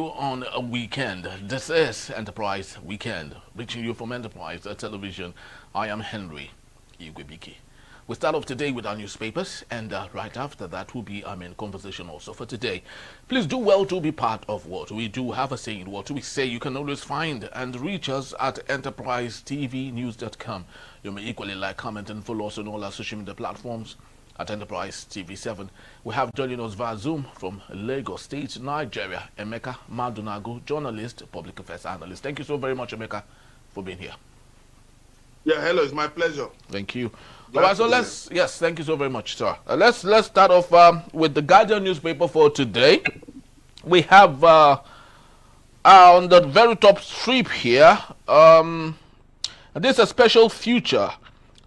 you on a weekend. This is Enterprise Weekend, reaching you from Enterprise Television. I am Henry Igwebiki. We start off today with our newspapers, and right after that will be our main conversation also for today. Please do well to be part of what we do have a say in what we say. You can always find and reach us at enterprisetvnews.com. You may equally like, comment, and follow us on all our social media platforms at Enterprise TV7. We have joining us via Zoom from Lagos State, Nigeria, Emeka Madunago, journalist, public affairs analyst. Thank you so very much, Emeka, for being here. Yeah, hello, it's my pleasure. Thank you. All right, so yes, thank you so very much, sir. Let's start off with the Guardian newspaper for today. We have on the very top strip here, this is a special feature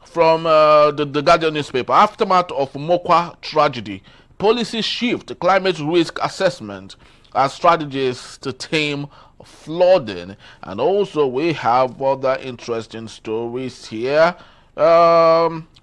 from the Guardian newspaper. Aftermath of Mokwa tragedy, policy shift, climate risk assessment as strategies to tame flooding. And also we have other interesting stories here.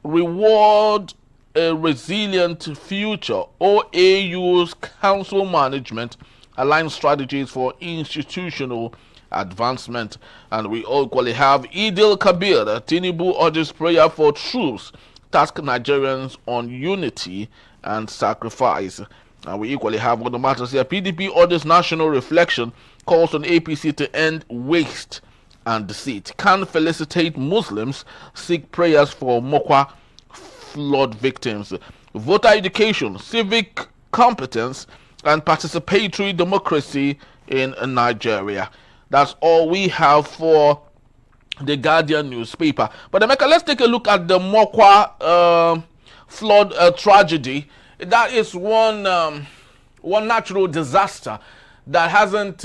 Reward a resilient future. OAU's council management align strategies for institutional advancement. And we equally have Idil Kabir. Tinubu urges prayer for troops, task Nigerians on unity and sacrifice. And we equally have other matters here. PDP orders national reflection, calls on APC to end waste and deceit. Can felicitate Muslims, seek prayers for Mokwa flood victims. Voter education, civic competence, and participatory democracy in Nigeria. That's all we have for the Guardian newspaper. But Emeka, let's take a look at the Mokwa flood tragedy. That is one natural disaster that hasn't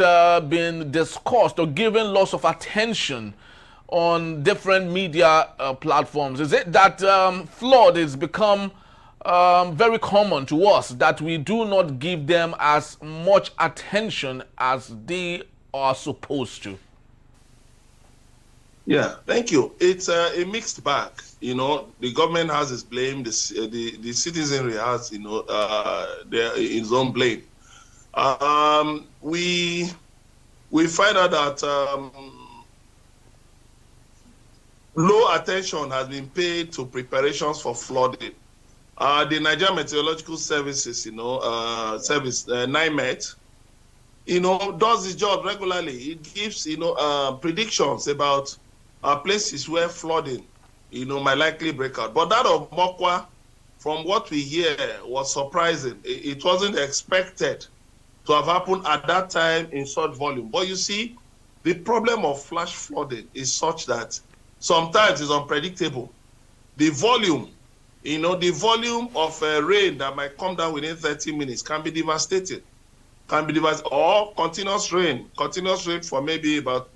been discussed or given lots of attention on different media platforms. Is it that flood has become very common to us, that we do not give them as much attention as they are supposed to? Yeah, thank you. It's a mixed bag. You know, the government has its blame, the citizenry has, its own blame. We find out that low attention has been paid to preparations for flooding. The Nigerian Meteorological Services, NIMET, does its job regularly. It gives, predictions about places where flooding, might likely break out. But that of Mokwa, from what we hear, was surprising. It wasn't expected to have happened at that time in such volume. But you see, the problem of flash flooding is such that sometimes it's unpredictable. The volume, of rain that might come down within 30 minutes can be devastating. Or continuous rain for maybe about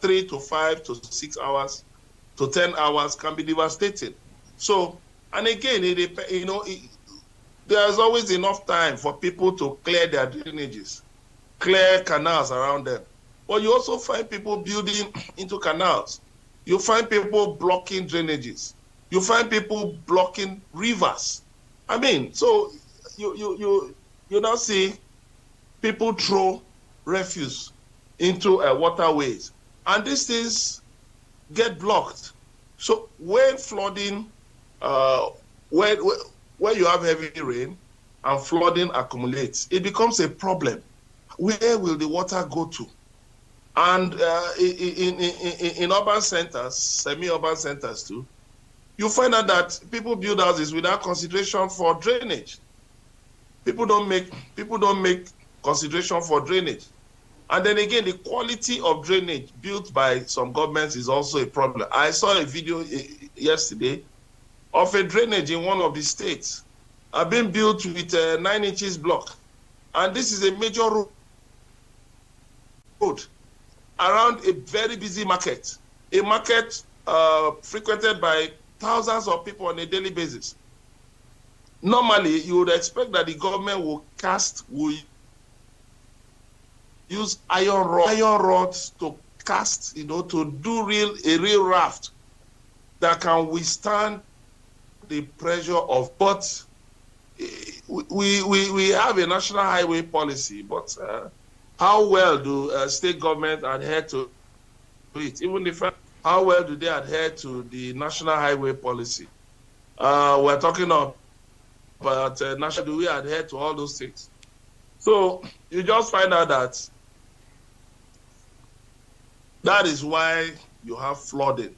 3 to 5 to 6 hours to 10 hours can be devastating. So, and again, there's always enough time for people to clear their drainages, clear canals around them. But you also find people building into canals. You find people blocking drainages. You find people blocking rivers. I mean, so you now see people throw refuse into waterways, and these things get blocked. So when flooding, when you have heavy rain and flooding accumulates, it becomes a problem. Where will the water go to? And in urban centers, semi-urban centers too, you find out that people build houses without consideration for drainage. People don't make consideration for drainage. And then again, the quality of drainage built by some governments is also a problem. I saw a video yesterday of a drainage in one of the states being built with a 9 inches block. And this is a major road around a very busy market, a market frequented by thousands of people on a daily basis. Normally, you would expect that the government will use iron rods to cast, to do a real raft that can withstand the pressure of. But we have a national highway policy, but How well do state governments adhere to it? Even how well do they adhere to the national highway policy? We're talking about national. Do we adhere to all those things? So you just find out that is why you have flooding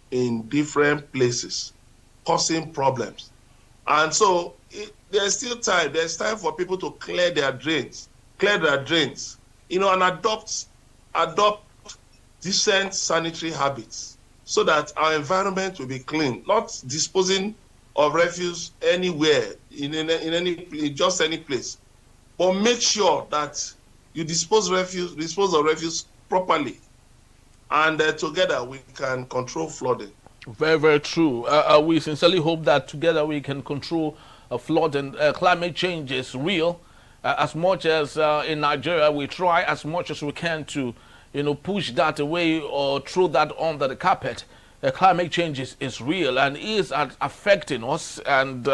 in different places, causing problems. And so there's still time. There's time for people to clear their drains, and adopt decent sanitary habits so that our environment will be clean, not disposing of refuse anywhere, in just any place. But make sure that you dispose of refuse properly, and together we can control flooding. Very, very true. We sincerely hope that together we can control flooding. Climate change is real. As much as in Nigeria, we try as much as we can to, push that away or throw that under the carpet. Climate change is real and is affecting us. And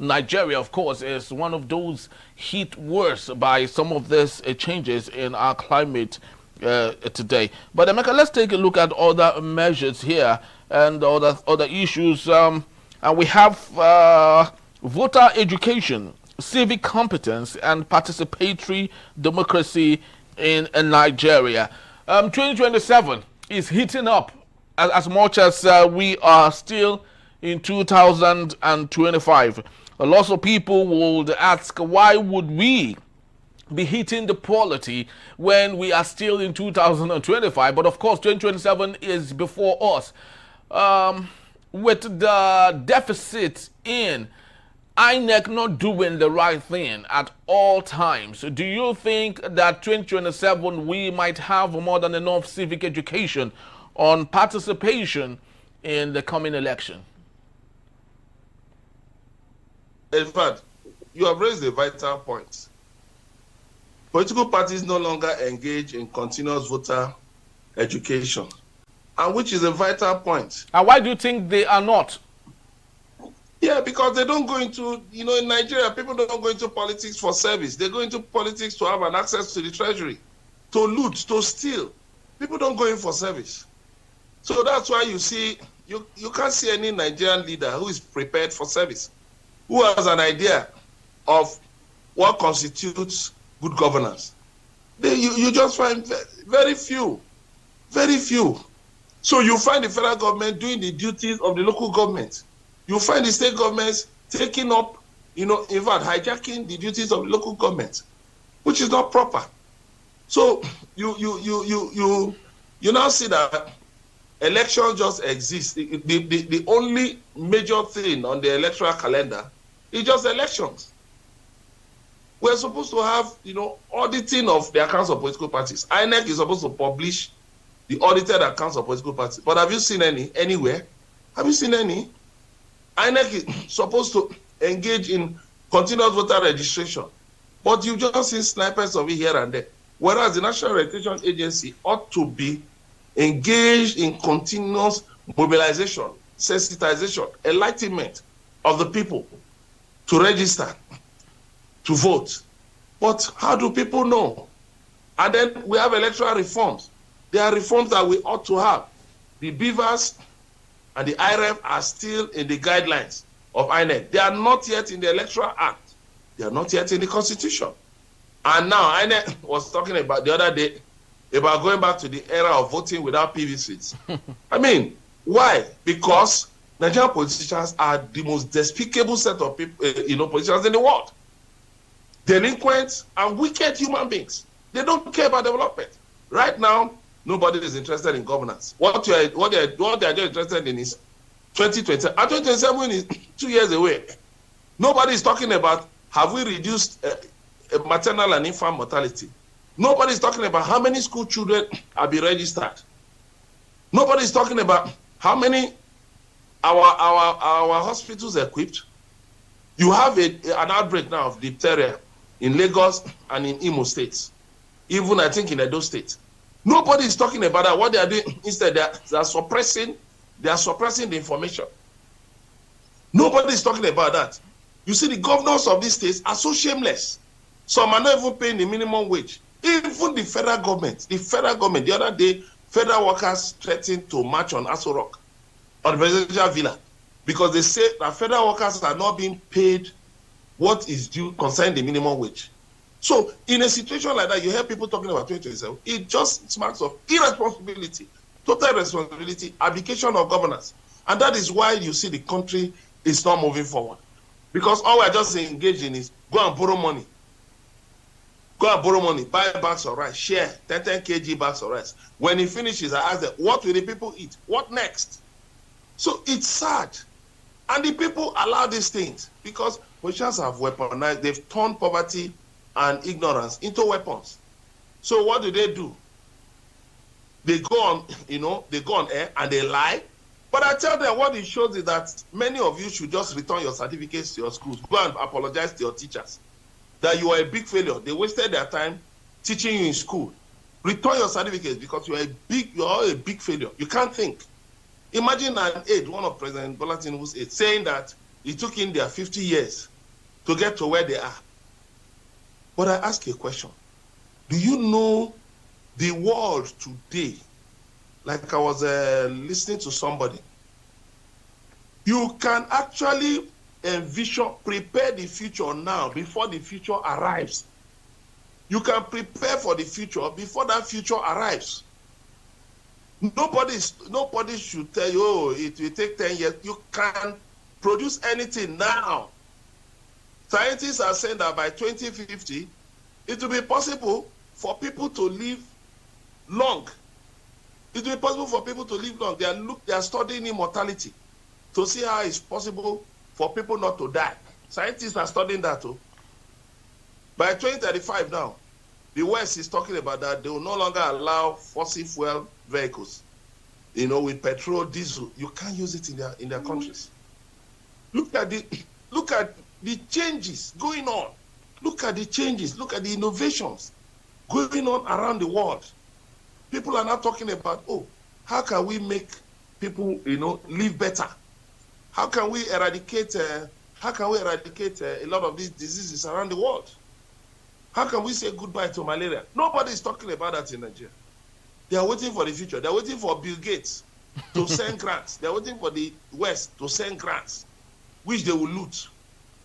Nigeria, of course, is one of those hit worse by some of these changes in our climate today. But Emeka, let's take a look at other measures here and other issues. And we have voter education, civic competence, and participatory democracy in Nigeria. 2027 is heating up as much as we are still in 2025. Lots of people would ask, why would we be hitting the polity when we are still in 2025? But of course, 2027 is before us. With the deficit in INEC not doing the right thing at all times, do you think that 2027 we might have more than enough civic education on participation in the coming election? In fact, you have raised a vital point. Political parties no longer engage in continuous voter education, and which is a vital point. And why do you think they are not? Yeah, because they don't go into, in Nigeria, people don't go into politics for service. They go into politics to have an access to the treasury, to loot, to steal. People don't go in for service. So that's why you see, you can't see any Nigerian leader who is prepared for service, who has an idea of what constitutes good governance. You just find very few. So you find the federal government doing the duties of the local government. You find the state governments taking up, in fact, hijacking the duties of the local government, which is not proper. So you now see that elections just exist. The only major thing on the electoral calendar is just elections. We're supposed to have, auditing of the accounts of political parties. INEC is supposed to publish the audited accounts of political parties. But have you seen any anywhere? Have you seen any? INEC is supposed to engage in continuous voter registration. But you just see snipers of it here and there. Whereas the National Registration Agency ought to be engaged in continuous mobilization, sensitization, enlightenment of the people to register, to vote. But how do people know? And then we have electoral reforms. There are reforms that we ought to have. The beavers and the IREF are still in the guidelines of INEC. They are not yet in the Electoral Act. They are not yet in the Constitution. And now INEC was talking about the other day about going back to the era of voting without PVCs. I mean, why? Because Nigerian politicians are the most despicable set of people, politicians in the world. Delinquent and wicked human beings. They don't care about development. Right now, nobody is interested in governance. What they are just interested in is 2020. And 2027 is 2 years away. Nobody is talking about have we reduced maternal and infant mortality. Nobody is talking about how many school children have been registered. Nobody is talking about how many our hospitals equipped. You have an outbreak now of diphtheria in Lagos and in Imo states, even I think in Edo State. Nobody is talking about that. What they are doing instead, they are suppressing the information. Nobody is talking about that. You see, the governors of these states are so shameless. Some are not even paying the minimum wage. Even the federal government, the other day, federal workers threatened to march on Aso Rock, on the presidential villa, because they say that federal workers are not being paid what is due concerning the minimum wage. So in a situation like that, you hear people talking about 2027, it just smacks of irresponsibility, total irresponsibility, abdication of governance. And that is why you see the country is not moving forward. Because all we're just engaged in is go and borrow money. Go and borrow money, buy bags of rice, share 10 kg bags of rice. When he finishes, I ask them, what will the people eat? What next? So it's sad. And the people allow these things because politicians have weaponized, they've turned poverty and ignorance into weapons. So what do? They go on, they go on air and they lie. But I tell them what it shows is that many of you should just return your certificates to your schools. Go and apologize to your teachers that you are a big failure. They wasted their time teaching you in school. Return your certificates because you are a big failure. You can't think. Imagine an aide, one of President Bola Tinubu's aides, saying that it took India 50 years to get to where they are. But I ask you a question. Do you know the world today? Like I was listening to somebody. You can actually envision, prepare the future now before the future arrives. You can prepare for the future before that future arrives. Nobody should tell you, oh, it will take 10 years. You can produce anything now. Scientists are saying that by 2050, it will be possible for people to live long. It will be possible for people to live long. They are studying immortality to see how it's possible for people not to die. Scientists are studying that too. By 2035 now, the West is talking about that. They will no longer allow fossil fuel vehicles, with petrol, diesel. You can't use it in their countries. Look at the changes going on. Look at the changes. Look at the innovations going on around the world. People are now talking about, how can we make people, live better? How can we eradicate a lot of these diseases around the world? How can we say goodbye to malaria? Nobody is talking about that in Nigeria. They are waiting for the future. They are waiting for Bill Gates to send grants. They are waiting for the West to send grants, which they will loot.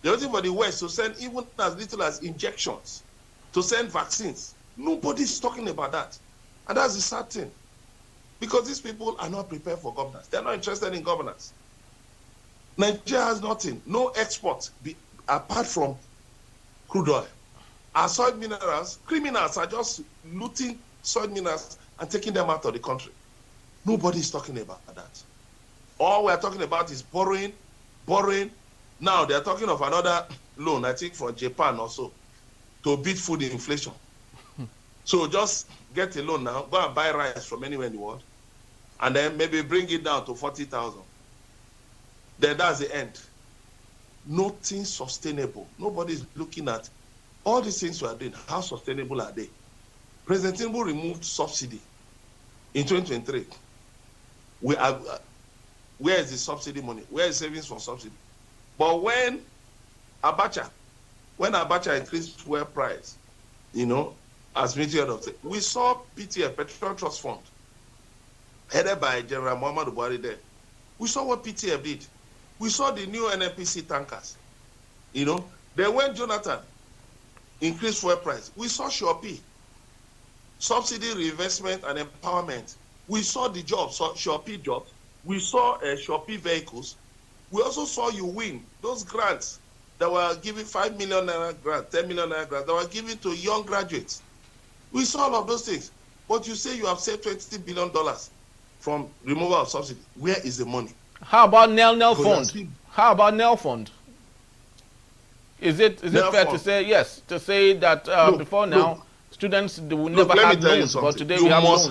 They are waiting for the West to send even as little as injections, to send vaccines. Nobody is talking about that. And that's the sad thing. Because these people are not prepared for governance. They are not interested in governance. Nigeria has nothing, no export apart from crude oil. Our soil minerals, criminals are just looting soil minerals and taking them out of the country. Nobody is talking about that. All we are talking about is borrowing. Now they are talking of another loan, I think from Japan also, to beat food inflation. So just get a loan now, go and buy rice from anywhere in the world, and then maybe bring it down to 40,000. Then that's the end. Nothing sustainable. Nobody is looking at all these things we are doing. How sustainable are they? President Tinubu removed subsidy in 2023. Where is the subsidy money? Where is savings for subsidy? But when Abacha increased fuel price, as Ministry of State, we saw PTF, Petroleum Trust Fund, headed by General Muhammadu Buhari there. We saw what PTF did. We saw the new NNPC tankers. Then when Jonathan increased fuel price, we saw Shopee, subsidy reinvestment and empowerment. We saw the jobs, Shopee jobs. We saw Shopee vehicles. We also saw you win those grants that were giving 5 million naira grants, 10 million naira grants that were given to young graduates. We saw all of those things. But you say you have saved $20 billion from removal of subsidy. Where is the money? How about NEL fund? How about NEL fund? Is it fair to say, yes, to say that before now, students they will never have loans, but today we have loans?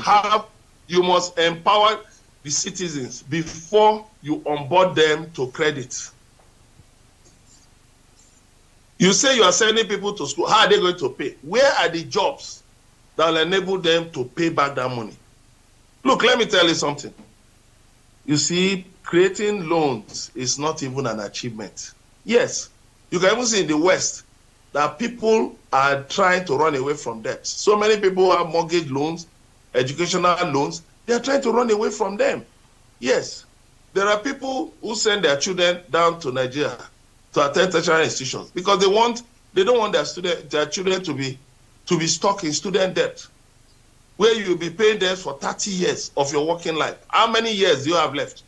You must empower the citizens before you onboard them to credit. You say you are sending people to school. How are they going to pay? Where are the jobs that will enable them to pay back that money? Look, let me tell you something. You see, creating loans is not even an achievement. Yes, you can even see in the West, that people are trying to run away from debt. So many people have mortgage loans, educational loans. They are trying to run away from them. Yes, there are people who send their children down to Nigeria to attend tertiary institutions because they don't want their children to be stuck in student debt, where you'll be paying debt for 30 years of your working life. How many years do you have left?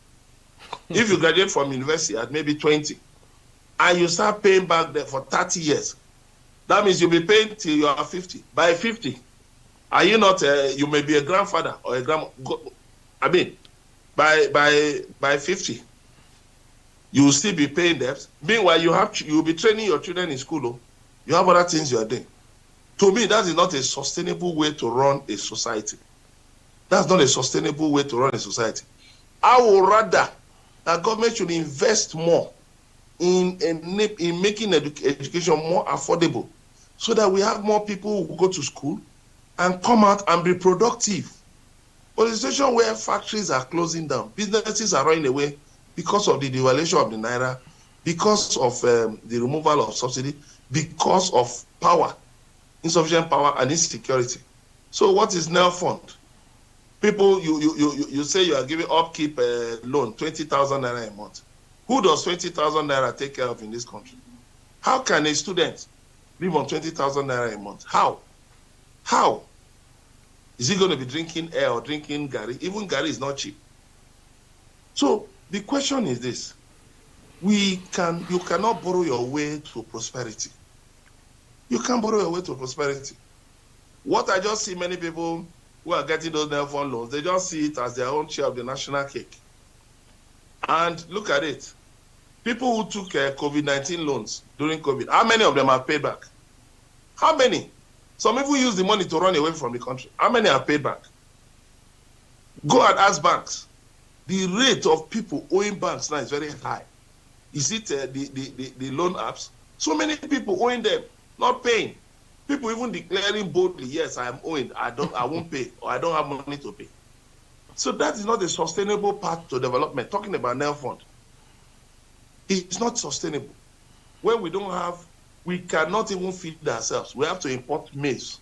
If you graduate from university at maybe 20, and you start paying back debt for 30 years, that means you'll be paying till you are 50. By 50, are you not? You may be a grandfather or a grandma. I mean, by 50, you will still be paying debts. Meanwhile, you'll be training your children in school. Oh. You have other things you are doing. To me, that is not a sustainable way to run a society. That's not a sustainable way to run a society. I would rather that government should invest more in making education more affordable, so that we have more people who go to school and come out and be productive. But the situation where factories are closing down, businesses are running away because of the devaluation of the naira, because of the removal of subsidy, because of power, insufficient power and insecurity. So what is NEL fund? People, you say you are giving upkeep loan, 20,000 naira a month. Who does 20,000 naira take care of in this country? How can a student live on 20,000 naira a month? How? Is he going to be drinking air or drinking Gary? Even Gary is not cheap. So the question is this. You cannot borrow your way to prosperity. You can't borrow your way to prosperity. What I just see many people who are getting those NEL fund loans, they just see it as their own share of the national cake. And look at it. People who took COVID-19 loans during COVID, how many of them have paid back? How many? Some people use the money to run away from the country. How many have paid back? Go and ask banks. The rate of people owing banks now is very high. Is it the loan apps? So many people owing them, not paying. People even declaring boldly, yes, I am owing, I won't pay, or I don't have money to pay. So that is not a sustainable path to development. Talking about NEL fund, it's not sustainable. When we cannot even feed ourselves. We have to import maize.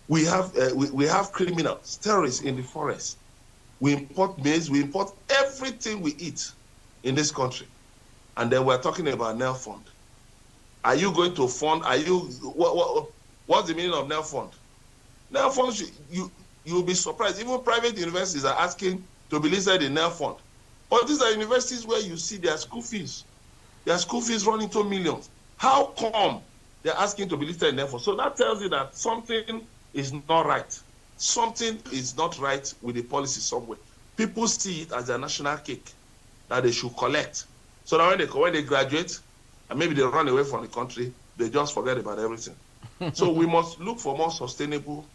We have criminals, terrorists in the forest. We import maize, we import everything we eat in this country. And then we're talking about NEL fund. Are you going to fund, what's the meaning of NEL fund? NEL fund, you'll be surprised. Even private universities are asking to be listed in NEL fund. But these are universities where you see their school fees run into millions. How come they're asking to be listed in NEL fund? So that tells you that something is not right. Something is not right with the policy somewhere. People see it as a national cake that they should collect. So that when they graduate, and maybe they run away from the country, they just forget about everything. So we must look for more sustainable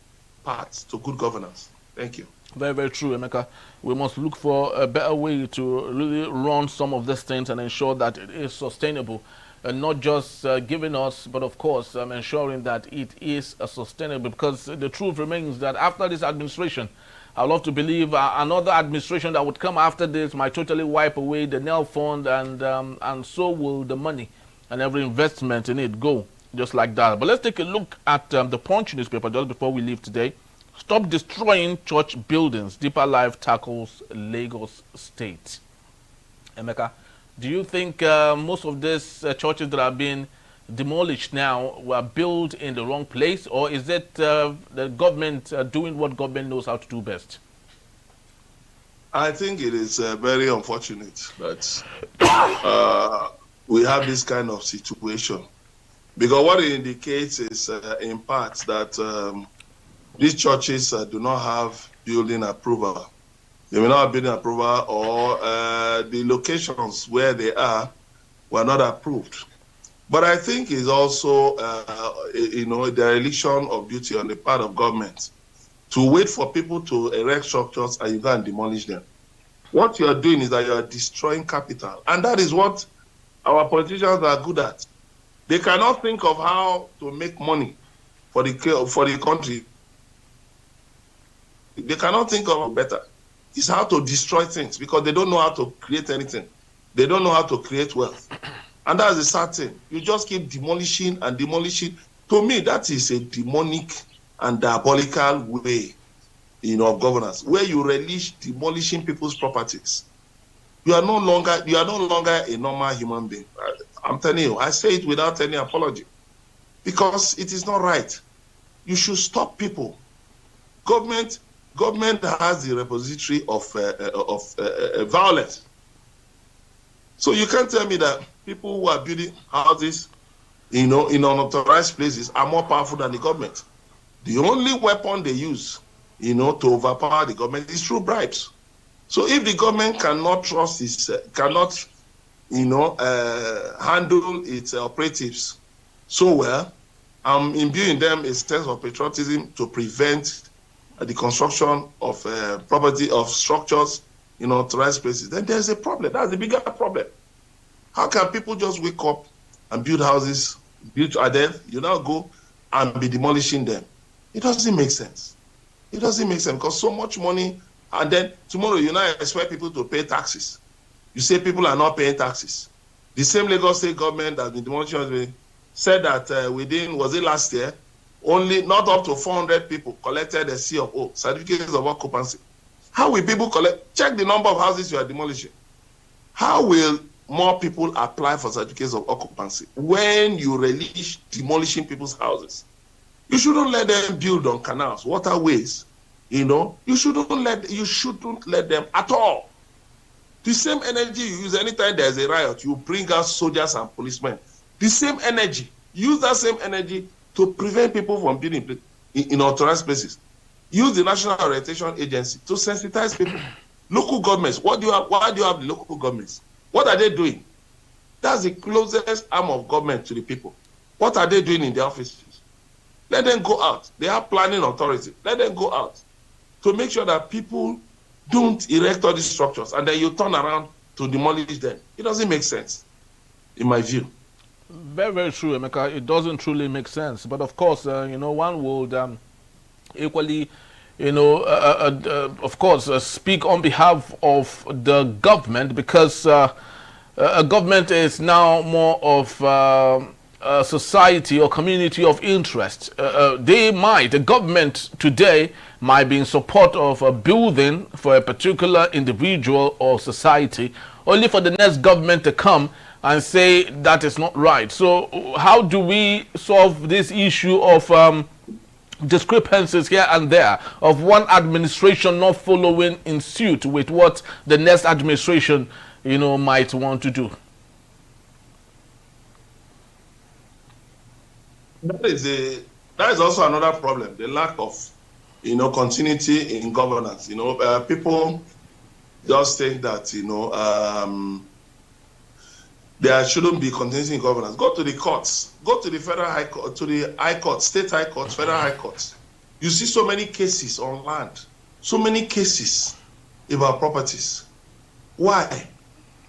paths to good governance. Thank you. Very, very true, Emeka. We must look for a better way to really run some of these things and ensure that it is sustainable. And not just giving us, but of course ensuring that it is sustainable. Because the truth remains that after this administration, I'd love to believe another administration that would come after this might totally wipe away the NEL fund, and so will the money and every investment in it go just like that. But let's take a look at the Punch newspaper just before we leave today. Stop destroying church buildings. Deeper Life tackles Lagos State. Emeka, do you think most of these churches that are being demolished now were built in the wrong place, or is it the government doing what government knows how to do best? I think it is very unfortunate that we have this kind of situation, because what it indicates is in part that these churches do not have building approval. They may not have building approval, or the locations where they are were not approved. But I think it's also, the dereliction of duty on the part of government to wait for people to erect structures and you go and demolish them. What you are doing is that you are destroying capital. And that is what our politicians are good at. They cannot think of how to make money for the country. They cannot think of better. It's how to destroy things, because they don't know how to create anything. They don't know how to create wealth. And that's the sad thing. You just keep demolishing and demolishing. To me, that is a demonic and diabolical way, of governance, where you relish demolishing people's properties. You are no longer a normal human being. I'm telling you, I say it without any apology, because it is not right. You should stop people. Government has the repository of violence. So you can't tell me that people who are building houses, in unauthorized places are more powerful than the government. The only weapon they use, to overpower the government is through bribes. So if the government cannot handle its operatives so well, I'm imbuing them a sense of patriotism to prevent the construction of property, of structures in unauthorized places, then there's a problem. That's the bigger problem. How can people just wake up and build houses, and then you now go and be demolishing them? It doesn't make sense. It doesn't make sense, because so much money, and then tomorrow you now expect people to pay taxes. You say people are not paying taxes. The same Lagos State government that the demolition said that was it last year, only not up to 400 people collected a C of O, certificates of occupancy. How will people collect? Check the number of houses you are demolishing. How will more people apply for certificates of occupancy when you release demolishing people's houses? You shouldn't let them build on canals, waterways. You shouldn't let them at all. The same energy you use anytime there's a riot, you bring out soldiers and policemen. The same energy, use that same energy to prevent people from building in authorized places. Use the National Orientation Agency to sensitize people. Local governments, why do you have the local governments? What are they doing? That's the closest arm of government to the people. What are they doing in the offices? Let them go out. They have planning authority. Let them go out to make sure that people don't erect all these structures and then you turn around to demolish them. It doesn't make sense, in my view. Very, very true, Emeka. It doesn't truly make sense. But of course, one would equally, of course, speak on behalf of the government, because a government is now more of a society or community of interest. The government today might be in support of a building for a particular individual or society, only for the next government to come and say that is not right. So how do we solve this issue of discrepancies here and there, of one administration not following in suit with what the next administration, might want to do? That is also another problem, the lack of, continuity in governance. People just think that, there shouldn't be continuity in governance. Go to the courts. Go to the federal high court, to the high court, state high courts, federal high courts. You see so many cases on land, so many cases about properties. Why?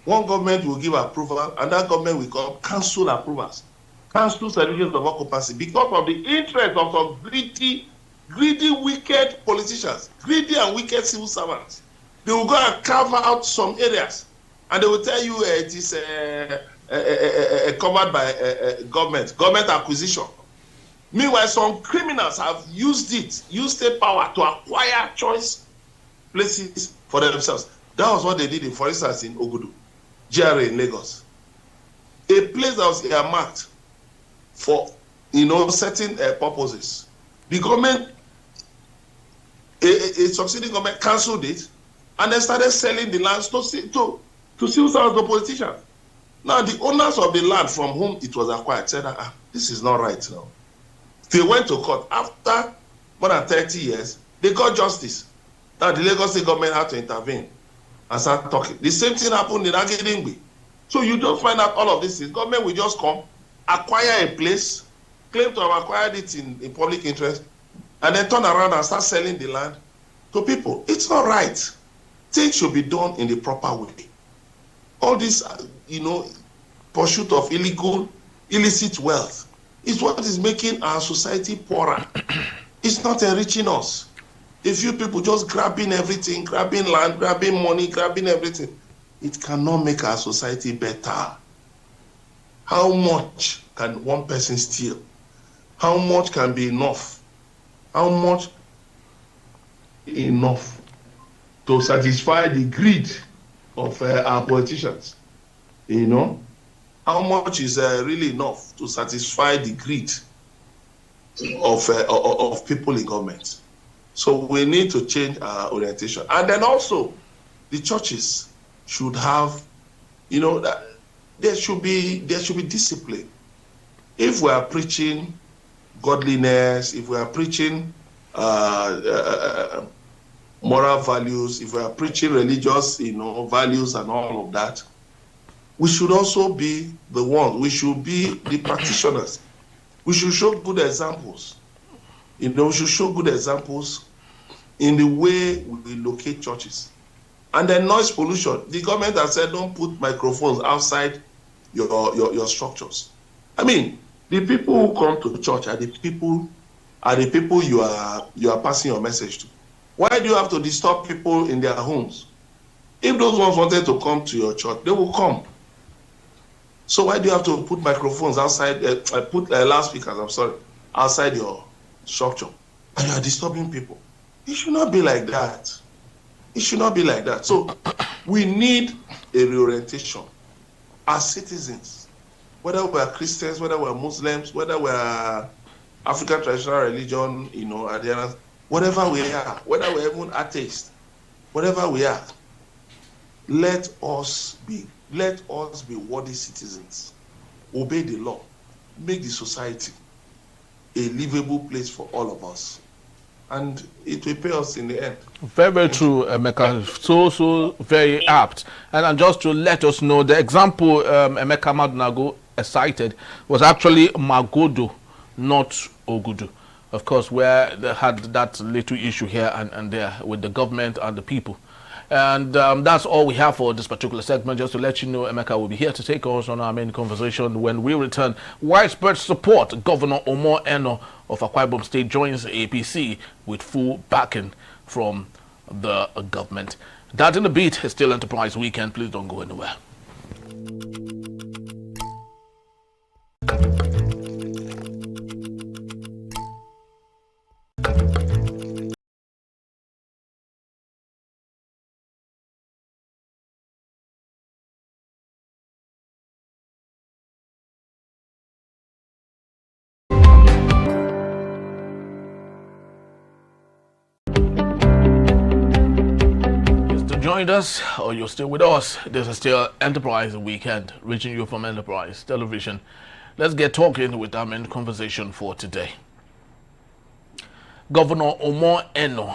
One government will give approval, and that government will cancel approvals, cancel certificates of occupancy, because of the interest of some greedy, wicked politicians, greedy and wicked civil servants. They will go and carve out some areas, and they will tell you it is covered by government acquisition. Meanwhile, some criminals have used state power to acquire choice places for themselves. That was what they did, for instance, in Ogudu, GRA in Lagos. A place that was earmarked for, certain purposes. The government, a succeeding government, cancelled it, and then started selling the lands to civil servants, to politicians. Now, the owners of the land from whom it was acquired said, this is not right now. They went to court. After more than 30 years, they got justice. Now, the Lagos State government had to intervene and start talking. The same thing happened in Agedingbe. So you don't find out all of this. The government will just come, acquire a place, claim to have acquired it in public interest, and then turn around and start selling the land to people. It's not right. Things should be done in the proper way. All this, pursuit of illicit wealth is what is making our society poorer. It's not enriching us. A few people just grabbing everything, grabbing land, grabbing money, grabbing everything. It cannot make our society better. How much can one person steal? How much can be enough? How much enough to satisfy the greed of our politicians? You know, how much is really enough to satisfy the greed of people in government? So we need to change our orientation. And then also, the churches should have, you know, that there should be discipline. If we are preaching godliness, if we are preaching moral values, if we are preaching religious, values and all of that, we should also be the ones. We should be the practitioners. We should show good examples. We should show good examples in the way we locate churches. And then noise pollution. The government has said don't put microphones outside your structures. I mean, the people who come to church are the people you are passing your message to. Why do you have to disturb people in their homes? If those ones wanted to come to your church, they will come. So why do you have to put microphones outside, loudspeakers, outside your structure? And you are disturbing people. It should not be like that. It should not be like that. So we need a reorientation as citizens, whether we are Christians, whether we are Muslims, whether we are African traditional religion, Adherents, whatever we are, whether we're even atheists, whatever we are, let us be worthy citizens, obey the law, make the society a livable place for all of us, and it will pay us in the end. Very, very true, Emeka. So very apt. And just to let us know, the example Emeka Madunago cited was actually Magodo, not Ogudu. Of course, where they had that little issue here and there with the government and the people. And that's all we have for this particular segment. Just to let you know, Emeka will be here to take us on our main conversation when we return. Widespread support. Governor Omo Eno of Akwa Ibom State joins APC with full backing from the government. That in the beat is still Enterprise Weekend. Please don't go anywhere. Joined us, or you're still with us. This is still Enterprise Weekend, reaching you from Enterprise Television. Let's get talking with our main conversation for today. Governor Omo Eno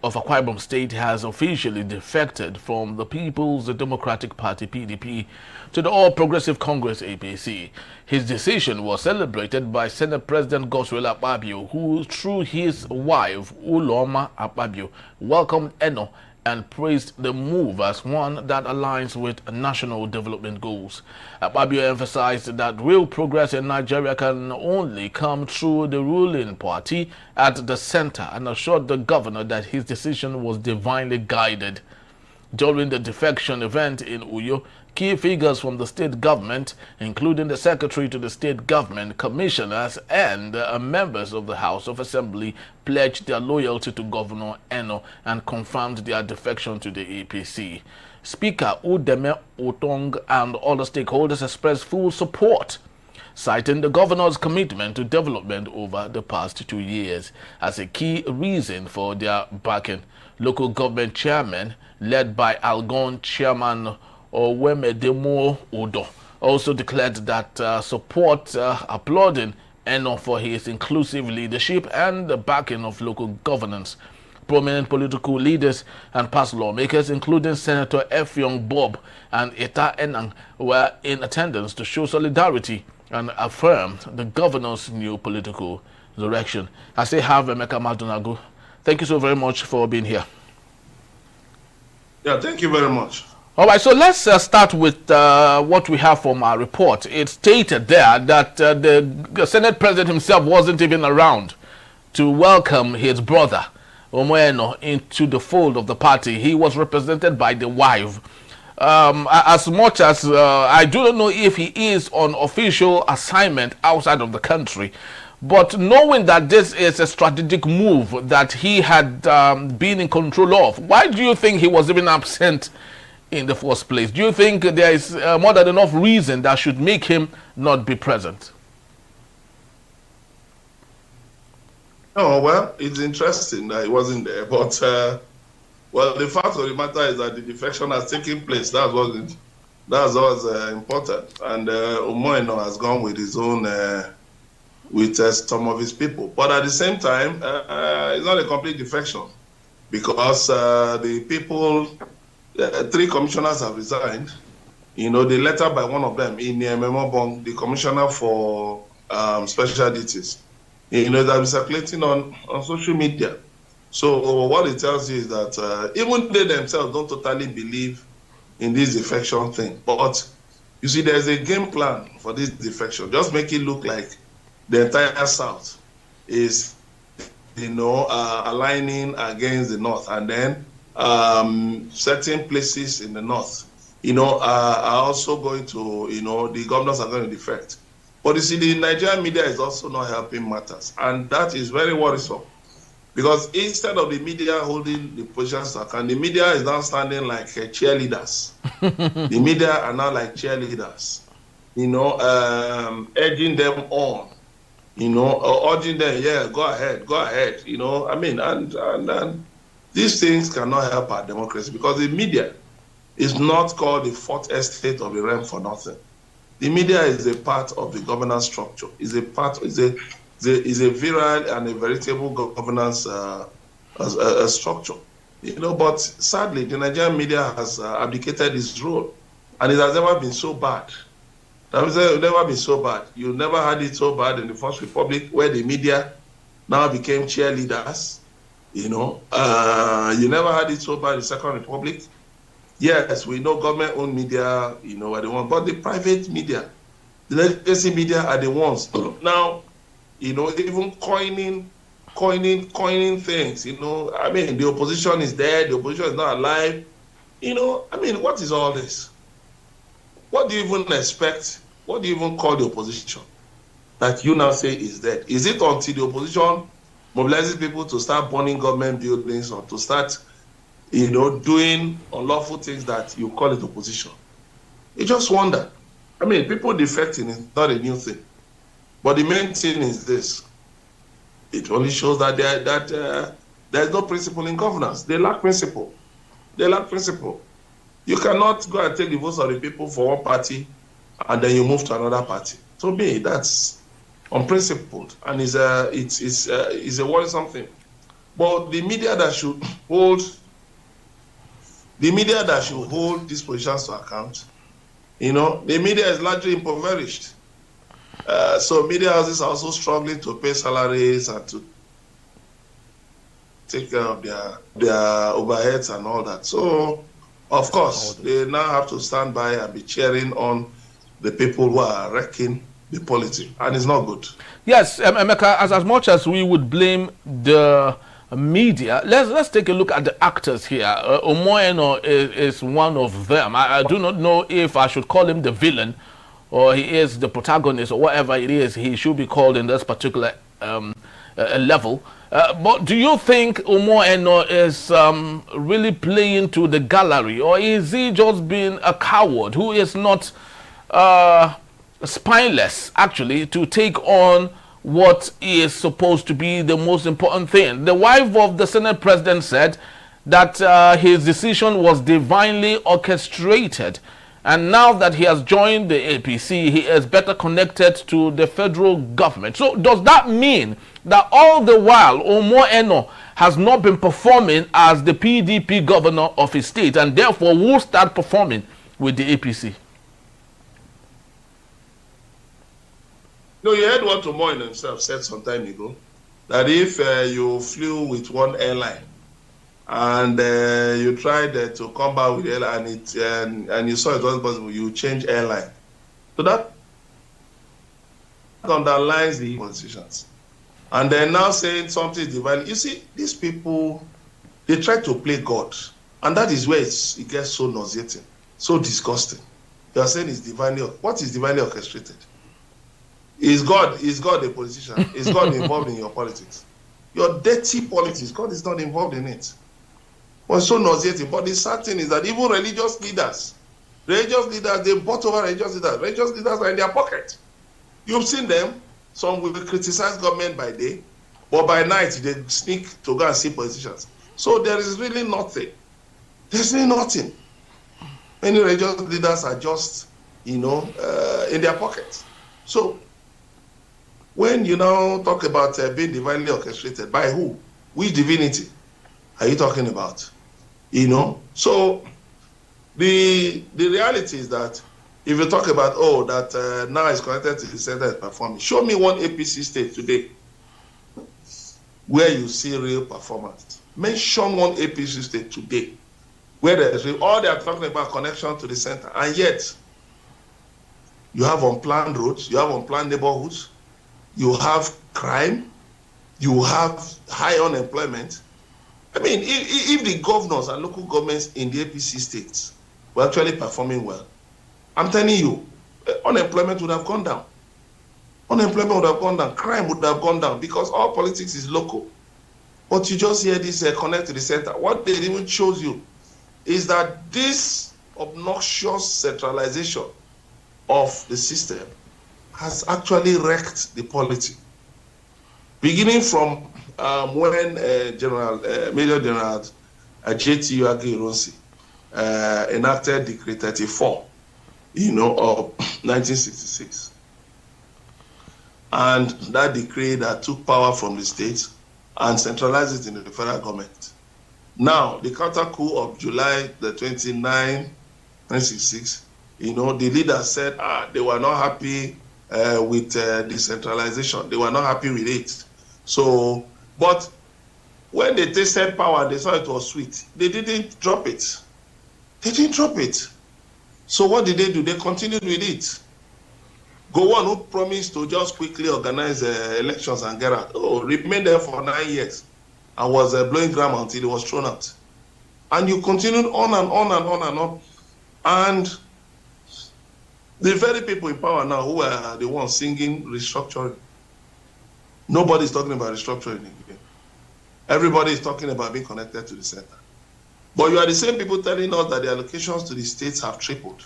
of Akwa Ibom State has officially defected from the People's Democratic Party (PDP) to the All Progressive Congress (APC). His decision was celebrated by Senate President Godswill Akpabio, who, through his wife Uloma Akpabio, welcomed Eno and praised the move as one that aligns with national development goals. Akpabio emphasized that real progress in Nigeria can only come through the ruling party at the center and assured the governor that his decision was divinely guided. During the Defection event in Uyo, key figures from the state government, including the secretary to the state government, commissioners, and members of the House of Assembly, pledged their loyalty to Governor Eno and confirmed their defection to the APC. Speaker Udeme Otong and other stakeholders expressed full support, citing the governor's commitment to development over the past 2 years as a key reason for their backing. Local government chairmen, led by Algon chairman Owemedemo Odo, also declared that support, applauding Eno for his inclusive leadership and the backing of local governance. Prominent political leaders and past lawmakers, including Senator Effiong Bob and Eta Enang, were in attendance to show solidarity and affirmed the governor's new political direction. I say have Emeka Madunago. Thank you so very much for being here. Yeah, thank you very much. All right, so let's start with what we have from our report. It stated there that the Senate President himself wasn't even around to welcome his brother, Omo Eno, into the fold of the party. He was represented by the wife. as much as I do not know if he is on official assignment outside of the country, but knowing that this is a strategic move that he had been in control of, why do you think he was even absent in the first place? Do you think there is more than enough reason that should make him not be present? Oh, well, it's interesting that he wasn't there, but well, the fact of the matter is that the defection has taken place. That's what's important. And Umoeno has gone with his own, with some of his people. But at the same time, it's not a complete defection because the people, 3 commissioners have resigned. You know, the letter by one of them, in Memobong, the commissioner for special duties, you know, that is circulating on social media. So what it tells you is that even they themselves don't totally believe in this defection thing. But you see, there's a game plan for this defection. Just make it look like the entire South is, you know, aligning against the North, and then certain places in the North, you know, are also going to, you know, the governors are going to defect. But you see, the Nigerian media is also not helping matters, and that is very worrisome. Because instead of the media holding the positions to account, the media is now standing like cheerleaders. The media are now like cheerleaders, you know, urging them on, you know, urging them, yeah, go ahead, you know. I mean, and these things cannot help our democracy because the media is not called the fourth estate of the realm for nothing. The media is a part of the governance structure. Is a virile and a veritable governance structure, you know. But sadly, the Nigerian media has abdicated its role, and it has never been so bad. That has never been so bad. You never had it so bad in the First Republic, where the media now became cheerleaders. You know, you never had it so bad in the Second Republic. Yes, we know government-owned media, you know, are the ones, but the private media, the legacy media are the ones now. You know, even coining things, you know. I mean, the opposition is dead, the opposition is not alive. You know, I mean, what is all this? What do you even expect? What do you even call the opposition that you now say is dead? Is it until the opposition mobilizes people to start burning government buildings or to start, you know, doing unlawful things that you call it opposition? You just wonder. I mean, people defecting is not a new thing. But the main thing is this: it only shows that there's no principle in governance. They lack principle. They lack principle. You cannot go and take the votes of the people for one party and then you move to another party. To me, that's unprincipled and is a worrisome thing. But the media that should hold these positions to account, you know, the media is largely impoverished. So media houses are also struggling to pay salaries and to take care of their overheads and all that. So, of course, they now have to stand by and be cheering on the people who are wrecking the polity, and it's not good. Yes, Emeka, as much as we would blame the media, let's take a look at the actors here. Umoeno is one of them. I do not know if I should call him the villain or he is the protagonist or whatever it is he should be called in this particular level. But do you think Umoeno is really playing to the gallery, or is he just being a coward who is not spineless, actually, to take on what is supposed to be the most important thing? The wife of the Senate president said that his decision was divinely orchestrated. And now that he has joined the APC, he is better connected to the federal government. So does that mean that all the while Umoeno has not been performing as the PDP governor of his state and therefore will start performing with the APC? No, you heard what Umoeno himself said some time ago, that if you flew with one airline and you tried to come back with airline and you saw it wasn't possible, you change airline. So that underlines the positions. And they're now saying something is divine. You see, these people, they try to play God. And that is where it gets so nauseating. So disgusting. You are saying it's divinely. What is divinely orchestrated? Is God a politician? Is God involved in your politics? Your dirty politics, God is not involved in it. What's so nauseating? But the sad thing is that even religious leaders, they bought over religious leaders. Religious leaders are in their pocket. You've seen them. Some will criticize government by day, but by night they sneak to go and see politicians. So there is really nothing. There's really nothing. Many religious leaders are just, in their pockets. So when you now talk about being divinely orchestrated, by who? Which divinity are you talking about? So the reality is that if you talk about, that now is connected to the center is performing, show me one APC state today where you see real performance. Mention one APC state today where there's all they are talking about connection to the center, and yet you have unplanned roads, you have unplanned neighborhoods, you have crime, you have high unemployment. I mean, if the governors and local governments in the APC states were actually performing well, I'm telling you, unemployment would have gone down. Unemployment would have gone down. Crime would have gone down because all politics is local. But you just hear this connect to the center. What they even shows you is that this obnoxious centralization of the system has actually wrecked the polity. Beginning from when Major General J.T. Ironsi enacted Decree 34, of 1966. And that decree that took power from the states and centralized it in the federal government. Now, the counter coup of July the 29, 1966, the leaders said they were not happy with decentralization. They were not happy with it. So, but when they tasted power, they saw it was sweet. They didn't drop it. They didn't drop it. So what did they do? They continued with it. Gowon, who promised to just quickly organize elections and get out, remained there for 9 years and was blowing drum until he was thrown out. And you continued on and on and on and on. And the very people in power now who are the ones singing restructuring, nobody's talking about restructuring again. Everybody is talking about being connected to the center. But you are the same people telling us that the allocations to the states have tripled.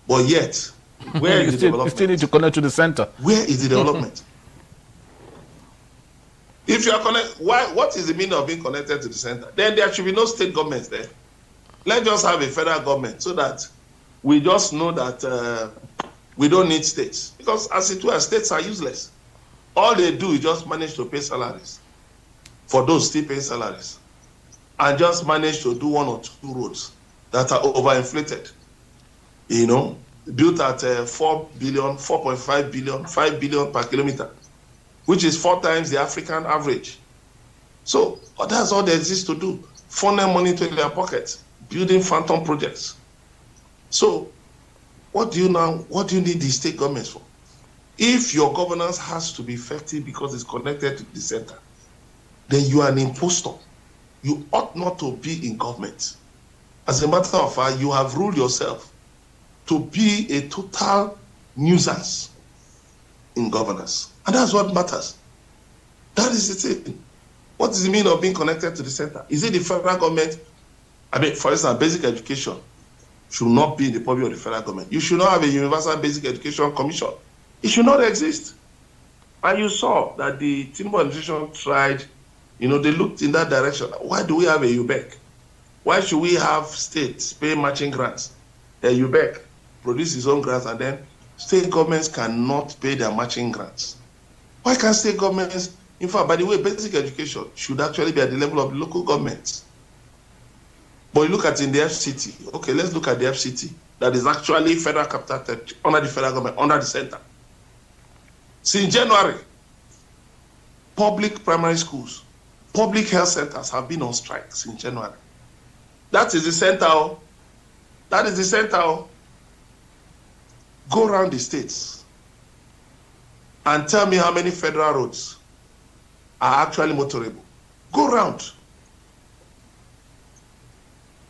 But yet, where is the development? You still need to connect to the center. Where is the development? If you are connected, what is the meaning of being connected to the center? Then there should be no state governments there. Let's just have a federal government so that we just know that we don't need states. Because as it were, states are useless. All they do is just manage to pay salaries for those still paying salaries, and just manage to do 1 or 2 roads that are overinflated, built at 4 billion, 4.5 billion, 5 billion per kilometer, which is 4 times the African average. So that's all there exists to do. Funnel money to their pockets, building phantom projects. So what do you need the state governments for? If your governance has to be effective because it's connected to the center, then you are an impostor. You ought not to be in government. As a matter of fact, you have ruled yourself to be a total nuisance in governance. And that's what matters. That is the thing. What does it mean of being connected to the center? Is it the federal government? For instance, basic education should not be in the purview of the federal government. You should not have a universal basic education commission. It should not exist. And you saw that the Tinubu administration tried, they looked in that direction. Why do we have a UBEC? Why should we have states pay matching grants? A UBEC produce its own grants, and then state governments cannot pay their matching grants. Why can't state governments, in fact, by the way, basic education should actually be at the level of the local governments. But you look at in the FCT, okay, let's look at the FCT, that is actually federal capital territory, under the federal government, under the center. Since January, public primary schools, public health centers have been on strike since January. That is the center. That is the center. Go around the states and tell me how many federal roads are actually motorable. Go around.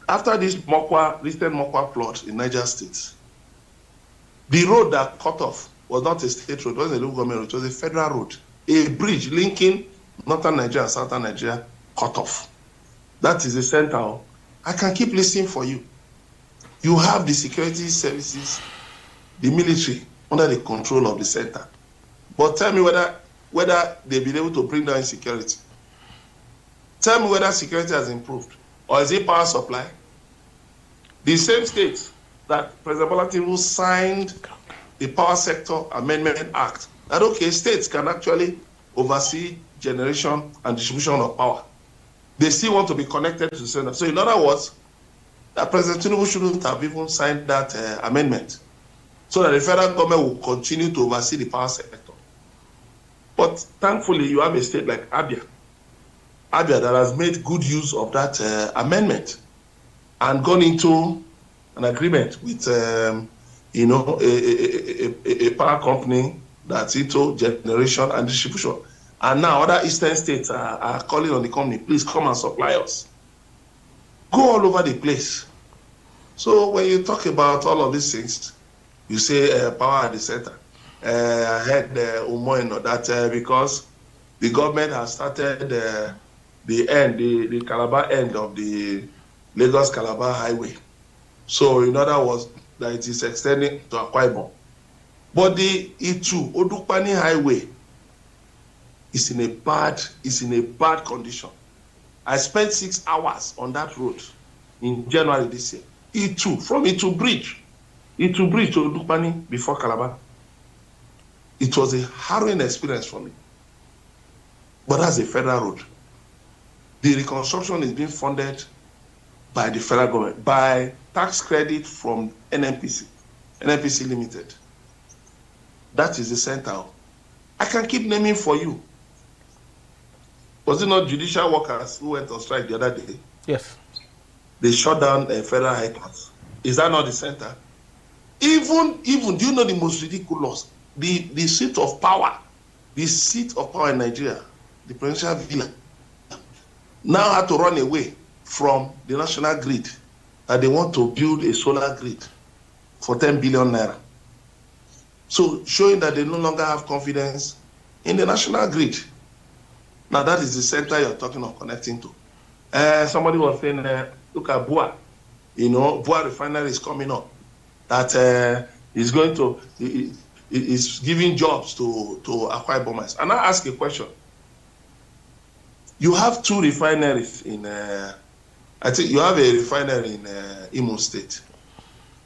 after this recent Mokwa flood in Niger State, the road that cut off was not a state road, it wasn't a local government road, it was a federal road. A bridge linking northern Nigeria and southern Nigeria cut off. That is the center. I can keep listening for you. You have the security services, the military, under the control of the center. But tell me whether they've been able to bring down insecurity. Tell me whether security has improved. Or is it power supply? The same states that President Bola Tinubu signed the Power Sector Amendment Act, that okay, states can actually oversee generation and distribution of power. They still want to be connected to the center. So in other words, that President Tinubu shouldn't have even signed that amendment, so that the federal government will continue to oversee the power sector. But thankfully, you have a state like Abia that has made good use of that amendment and gone into an agreement with, a power company that's into generation and distribution. And now other eastern states are calling on the company, please come and supply us. Go all over the place. So when you talk about all of these things, you say power at the center. I heard Umoino that because the government has started the Calabar end of the Lagos-Calabar highway. So in other words, that it is extending to Akwa Ibom. But the Itu Odukpani highway is in a bad condition. I spent 6 hours on that road in January this year. From Itu Bridge to Odukpani before Calabar. It was a harrowing experience for me. But that's a federal road. The reconstruction is being funded by the federal government, by tax credit from NNPC Limited. That is the center. I can keep naming for you. Was it not judicial workers who went on strike the other day? Yes. They shut down a federal high court. Is that not the center? Even, do you know the most ridiculous? The seat of power in Nigeria, the presidential villa, now had to run away from the national grid, that they want to build a solar grid for 10 billion naira. So showing that they no longer have confidence in the national grid. Now that is the center you're talking of connecting to. Somebody was saying, look at Bua. Bua refinery is coming up. That is going to, is giving jobs to Akwa Ibomers. And I ask a question. You have 2 refineries in, I think you have a refinery in Imo State,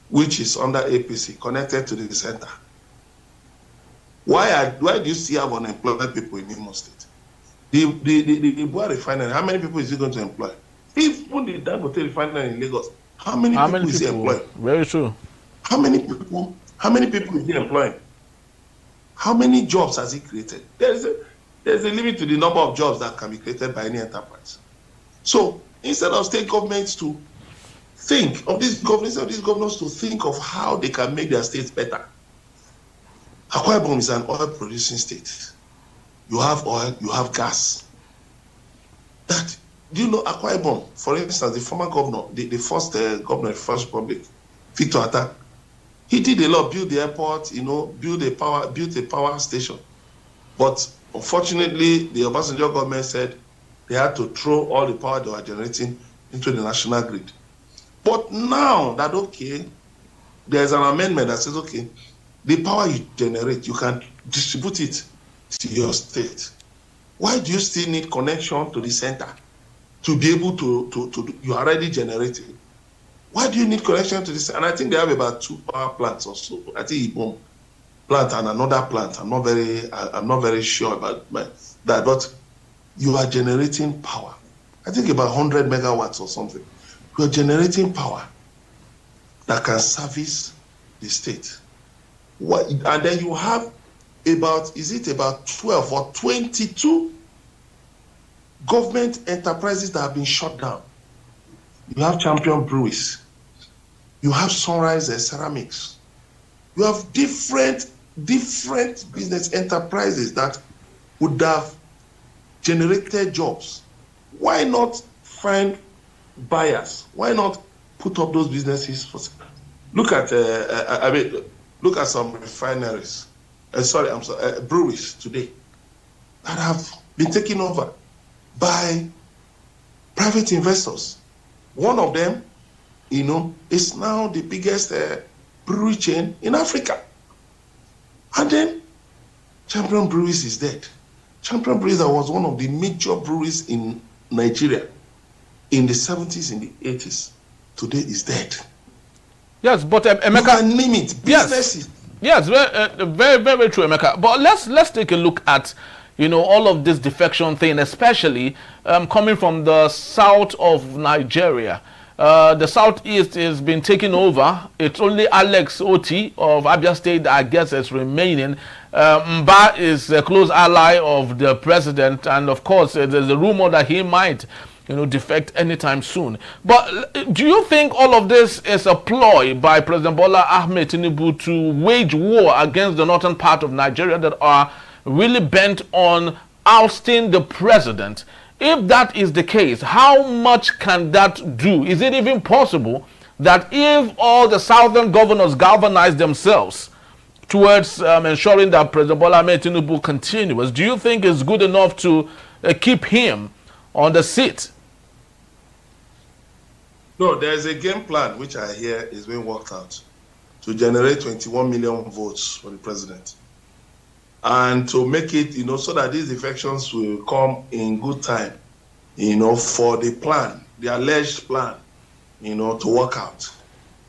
which is under APC, connected to the center. Why do you still have unemployed people in Imo State? The Bua refinery, how many people is it going to employ? Even the Dangote refinery in Lagos, how many people is it employing? Very true. How many people is he employing? How many jobs has he created? There's a limit to the number of jobs that can be created by any enterprise. So instead of state governments to think of these governors to think of how they can make their states better. Akwa Ibom is an oil producing state. You have oil, you have gas. Do you know Akwa Ibom, for instance, the former governor, the first governor of the First Republic, Victor Atta, he did a lot, built the airport, built a power station. But unfortunately, the Obasanjo government said they had to throw all the power they were generating into the national grid. But now that, okay, there's an amendment that says, okay, the power you generate, you can distribute it to your state. Why do you still need connection to the center to be able to you are already generating? Why do you need connection to this? And I think they have about 2 power plants or so. I think Ibom plant and another plant. I'm not very sure about that, but you are generating power. I think about 100 megawatts or something. You are generating power that can service the state. And then you have about 12 or 22 government enterprises that have been shut down. You have Champion Breweries. You have Sunrise Ceramics. You have different business enterprises that would have generated jobs. Why not find buyers? Why not put up those businesses. Look at, look at some refineries. Breweries today that have been taken over by private investors. One of them, is now the biggest brewery chain in Africa. And then Champion Breweries is dead. Champion Breweries was one of the major breweries in Nigeria in the 70s, in the 80s. Today is dead. Yes, but Emeka, you can name it. Businesses. Yes, very, very true, Emeka. But let's take a look at all of this defection thing, especially coming from the south of Nigeria. The southeast has been taken over. It's only Alex Oti of Abia State that I guess is remaining. Mba is a close ally of the president, and of course there's a rumor that he might defect anytime soon. But do you think all of this is a ploy by President Bola Ahmed Tinubu to wage war against the northern part of Nigeria that are really bent on ousting the president? If that is the case, how much can that do? Is it even possible that if all the southern governors galvanize themselves towards ensuring that President Bola Ahmed Tinubu continues, do you think it's good enough to keep him on the seat? No, there's a game plan which I hear is being worked out to generate 21 million votes for the president. And to make it, so that these defections will come in good time, for the plan, the alleged plan, to work out.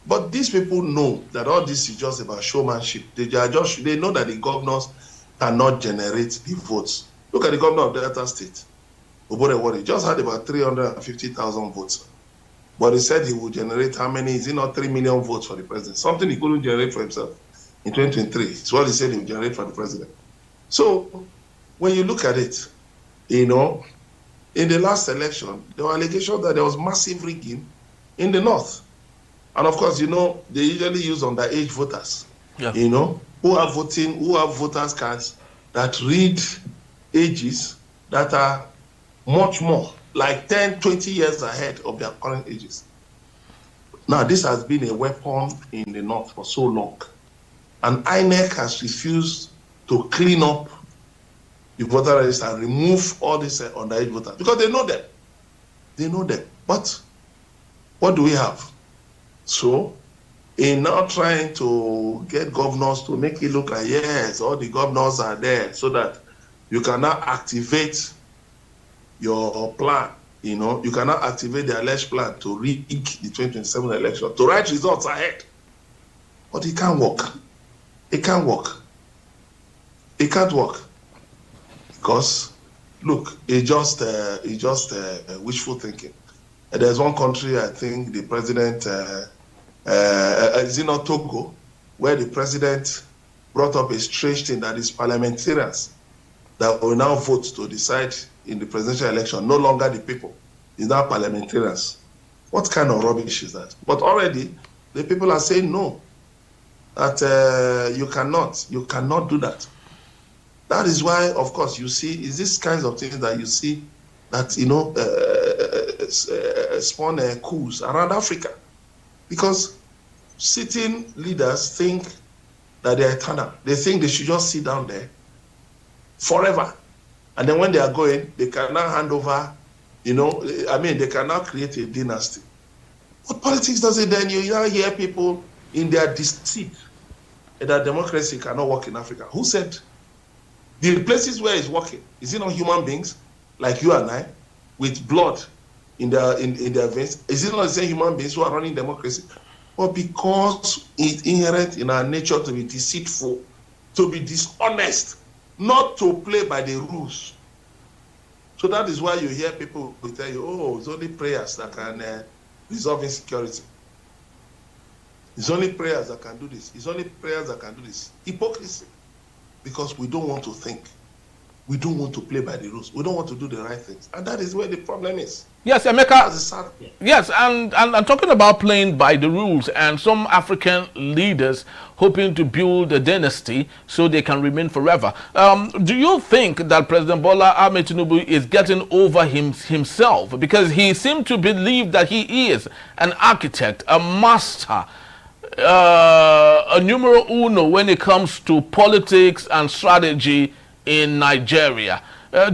But these people know that all this is just about showmanship. They know that the governors cannot generate the votes. Look at the governor of Delta State, Oborewori. He just had about 350,000 votes. But he said he would generate how many? Is it not 3 million votes for the president? Something he couldn't generate for himself in 2023. It's what he said he would generate for the president. So when you look at it, in the last election, there were allegations that there was massive rigging in the north. And of course, they usually use underage voters, who are voters cards that read ages that are much more, like 10, 20 years ahead of their current ages. Now, this has been a weapon in the north for so long. And INEC has refused to clean up the voter register and remove all these underage voters because they know them. They know them. But what do we have? So, in now trying to get governors to make it look like, yes, all the governors are there so that you cannot activate your plan, you cannot activate the alleged plan to rig the 2027 election, to write results ahead. But it can't work. It can't work. It can't work. Because, look, it's just wishful thinking. There's one country, I think the president, is it not Togo, where the president brought up a strange thing that is parliamentarians that will now vote to decide in the presidential election, no longer the people. It's now parliamentarians. What kind of rubbish is that? But already, the people are saying no, that you cannot do that. That is why, of course, you see, is these kinds of things that you see that, spawn coups around Africa. Because sitting leaders think that they're eternal. They think they should just sit down there forever. And then when they are going, they cannot hand over, they cannot create a dynasty. What politics does it then? You hear people in their deceit that democracy cannot work in Africa. Who said? The places where it's working, is it not human beings like you and I, with blood in their veins? Is it not the same human beings who are running democracy? But because it's inherent in our nature to be deceitful, to be dishonest, not to play by the rules. So that is why you hear people will tell you, oh, it's only prayers that can resolve insecurity. It's only prayers that can do this. It's only prayers that can do this. Hypocrisy. Because we don't want to think. we don't want to play by the rules. We don't want to do the right things. And that is where the problem is. Yes, Emeka. Yes, and talking about playing by the rules, and some African leaders hoping to build a dynasty so they can remain forever. Do you think that President Bola Ahmed Tinubu is getting over himself? Because he seemed to believe that he is an architect, a master, a numero uno when it comes to politics and strategy in Nigeria.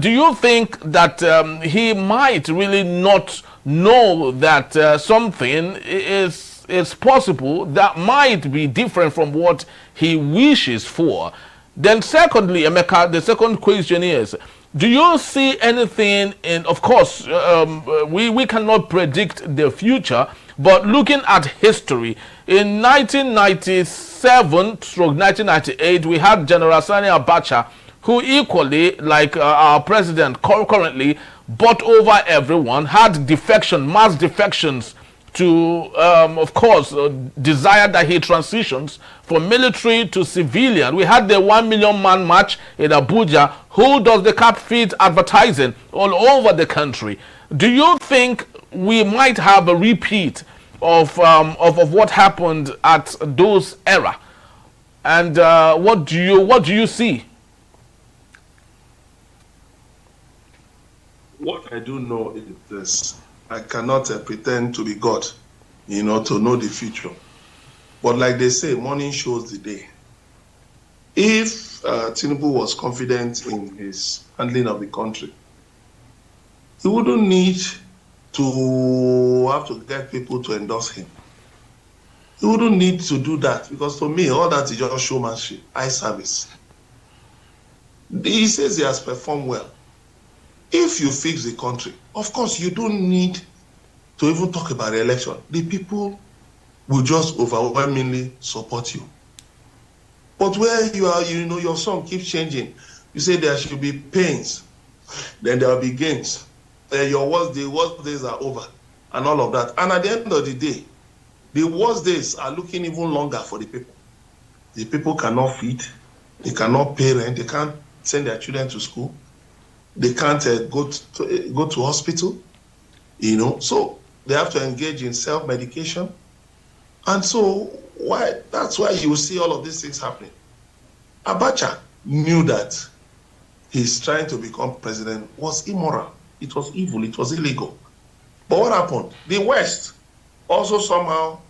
Do you think that he might really not know that something is possible that might be different from what he wishes for? Then secondly, Emeka, the second question is, do you see anything in, of course, we cannot predict the future, but looking at history, in 1997-1998, we had General Sani Abacha, who equally, like our president currently, bought over everyone, had defection, mass defections to, of course, desire that he transitions from military to civilian. We had the 1 million man march in Abuja. Who does the cap feed advertising all over the country? Do you think we might have a repeat of what happened at those era? And what do you see? What I do know is this: I cannot pretend to be God, to know the future. But like they say, morning shows the day. If Tinubu was confident in his handling of the country, he wouldn't need to have to get people to endorse him. He wouldn't need to do that, because to me, all that is just showmanship, eye service. He says he has performed well. If you fix the country, of course, you don't need to even talk about the election. The people will just overwhelmingly support you. But where you are, your song keeps changing. You say there should be pains, then there will be gains. Your worst days are over, and all of that. And at the end of the day, the worst days are looking even longer for the people. The people cannot feed, they cannot pay rent, they can't send their children to school. They can't go to hospital, so they have to engage in self-medication. And so that's why you see all of these things happening. Abacha knew that his trying to become president was immoral. It was evil. It was illegal. But what happened? The West also somehow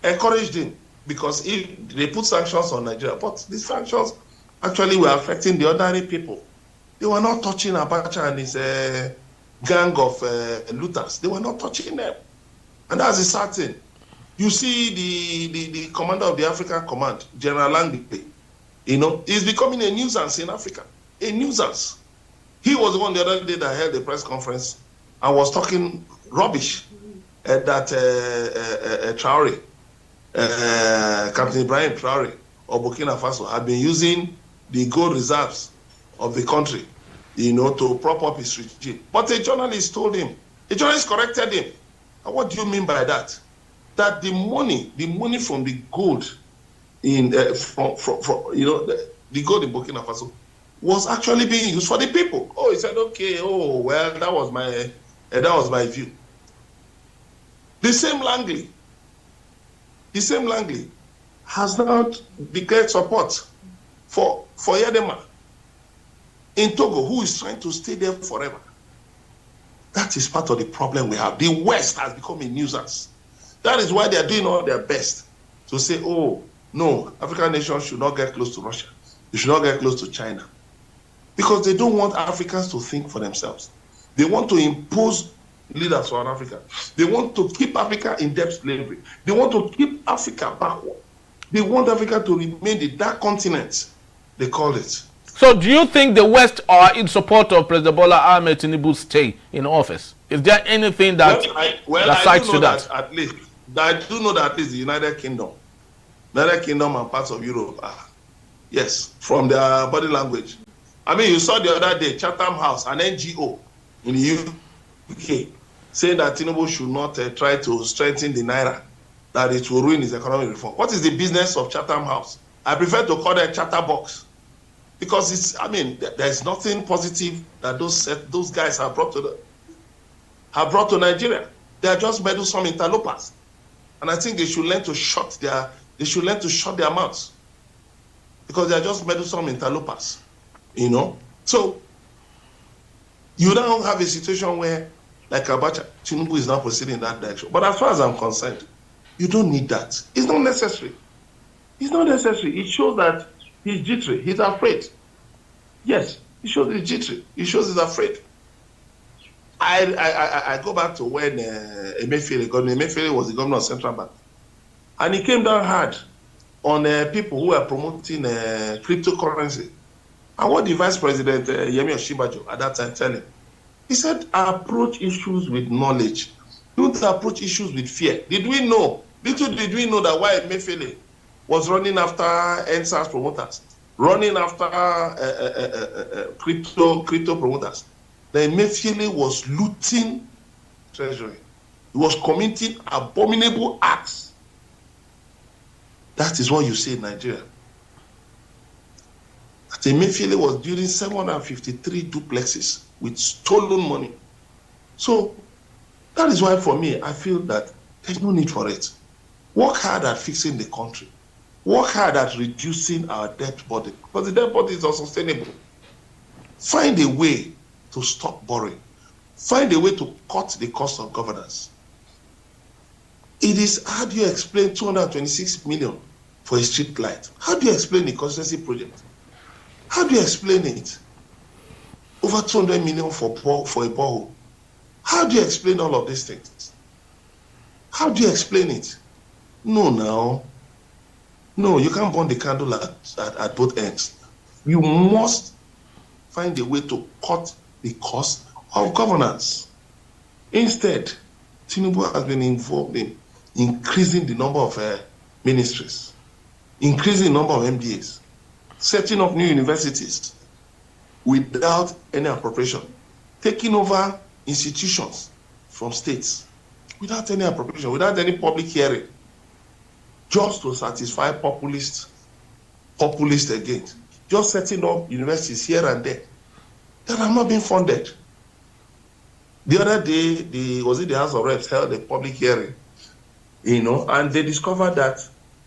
encouraged him, because they put sanctions on Nigeria, but these sanctions actually were affecting the ordinary people. They were not touching Abacha and his gang of looters. They were not touching them. And that's the sad thing. You see the commander of the African Command, General Langley, is becoming a nuisance in Africa. A nuisance. He was the one the other day that held a press conference and was talking rubbish that Traore, Captain Ibrahim Traore of Burkina Faso, had been using the gold reserves of the country, to prop up his regime. But a journalist told him, a journalist corrected him. And what do you mean by that? That the money from the gold in the gold in Burkina Faso was actually being used for the people. Oh, he said, okay, that was my view. The same Langley has now declared support for Yedema in Togo, who is trying to stay there forever. That is part of the problem we have. The West has become a nuisance. That is why they are doing all their best to say, oh, no, African nations should not get close to Russia. They should not get close to China. Because they don't want Africans to think for themselves. They want to impose leaders on Africa. They want to keep Africa in debt slavery. They want to keep Africa backward. They want Africa to remain the dark continent, they call it. So do you think the West are in support of President Bola Ahmed Tinubu's stay in office? Is there anything that cites to that? I do know that at least the United Kingdom and parts of Europe are, yes, from their body language. I mean, you saw the other day, Chatham House, an NGO in the UK, saying that Tinubu should not try to strengthen the Naira, that it will ruin his economic reform. What is the business of Chatham House? I prefer to call them chatterbox. Because it's, I mean, there's nothing positive that those guys have brought to Nigeria. They are just meddlesome interlopers. And I think they should learn to shut their mouths. Because they are just meddlesome interlopers. You know? So you now have a situation where, like Abacha, Tinubu is now proceeding in that direction. But as far as I'm concerned, you don't need that. It's not necessary. It's not necessary. It shows that he's jittery. He's afraid. Yes, it shows he's jittery. It shows he's afraid. I go back to when Emefiele was the governor of Central Bank. And he came down hard on people who were promoting cryptocurrency. And what the Vice President Yemi Osinbajo at that time tell him? He said, approach issues with knowledge. Don't approach issues with fear. Did we know? Little did we know that why Emefiele was running after NSAS promoters, running after crypto promoters. The Emefiele was looting treasury. He was committing abominable acts. That is what you see in Nigeria. That Emefiele was building 753 duplexes with stolen money. So that is why for me, I feel that there's no need for it. Work hard at fixing the country. Work hard at reducing our debt burden, because the debt burden is unsustainable. Find a way to stop borrowing. Find a way to cut the cost of governance. It is, how do you explain 226 million for a street light? How do you explain the constituency project? How do you explain it? Over 200 million for a borehole. How do you explain all of these things? How do you explain it? No, you can't burn the candle at both ends. You must find a way to cut the cost of governance. Instead, Tinubu has been involved in increasing the number of ministries, increasing the number of MDAs, setting up new universities without any appropriation, taking over institutions from states without any appropriation, without any public hearing, just to satisfy populists again, just setting up universities here and there that are not being funded. The other day, the House of Reps held a public hearing, and they discovered that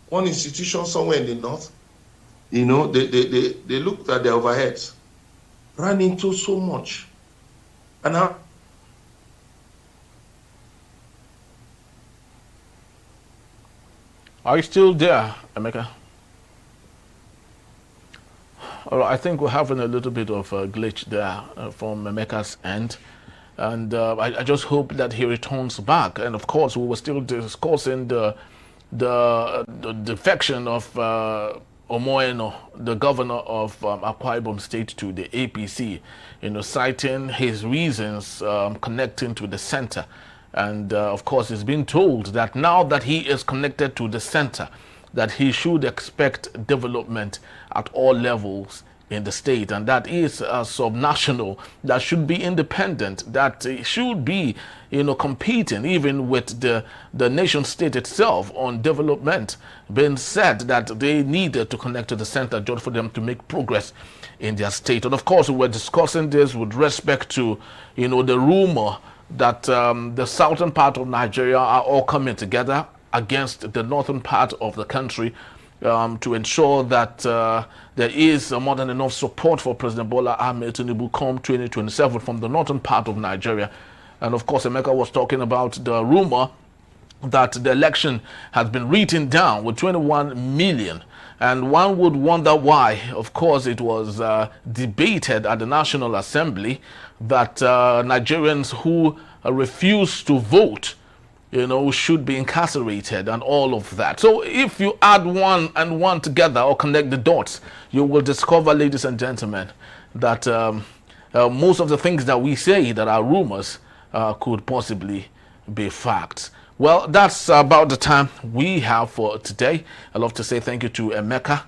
one institution somewhere in the north, they looked at their overheads, ran into so much. And now, are you still there, Emeka? All right, I think we're having a little bit of a glitch there from Emeka's end. And I just hope that he returns back. And of course, we were still discussing the defection of Omoeno, the governor of Akwa Ibom State, to the APC, citing his reasons connecting to the center. And of course, he's been told that now that he is connected to the center, that he should expect development at all levels in the state, and that is subnational, that should be independent, that should be, competing even with the nation state itself on development. Being said that they needed to connect to the center just for them to make progress in their state. And of course, we were discussing this with respect to, the rumor that the southern part of Nigeria are all coming together against the northern part of the country to ensure that there is more than enough support for President Bola Ahmed Tinubu come 2027 from the northern part of Nigeria. And of course, Emeka was talking about the rumor that the election has been written down with 21 million. And one would wonder why. Of course, it was debated at the National Assembly that Nigerians who refuse to vote, should be incarcerated and all of that. So if you add one and one together or connect the dots, you will discover, ladies and gentlemen, that most of the things that we say that are rumors could possibly be facts. Well, that's about the time we have for today. I'd love to say thank you to Emeka.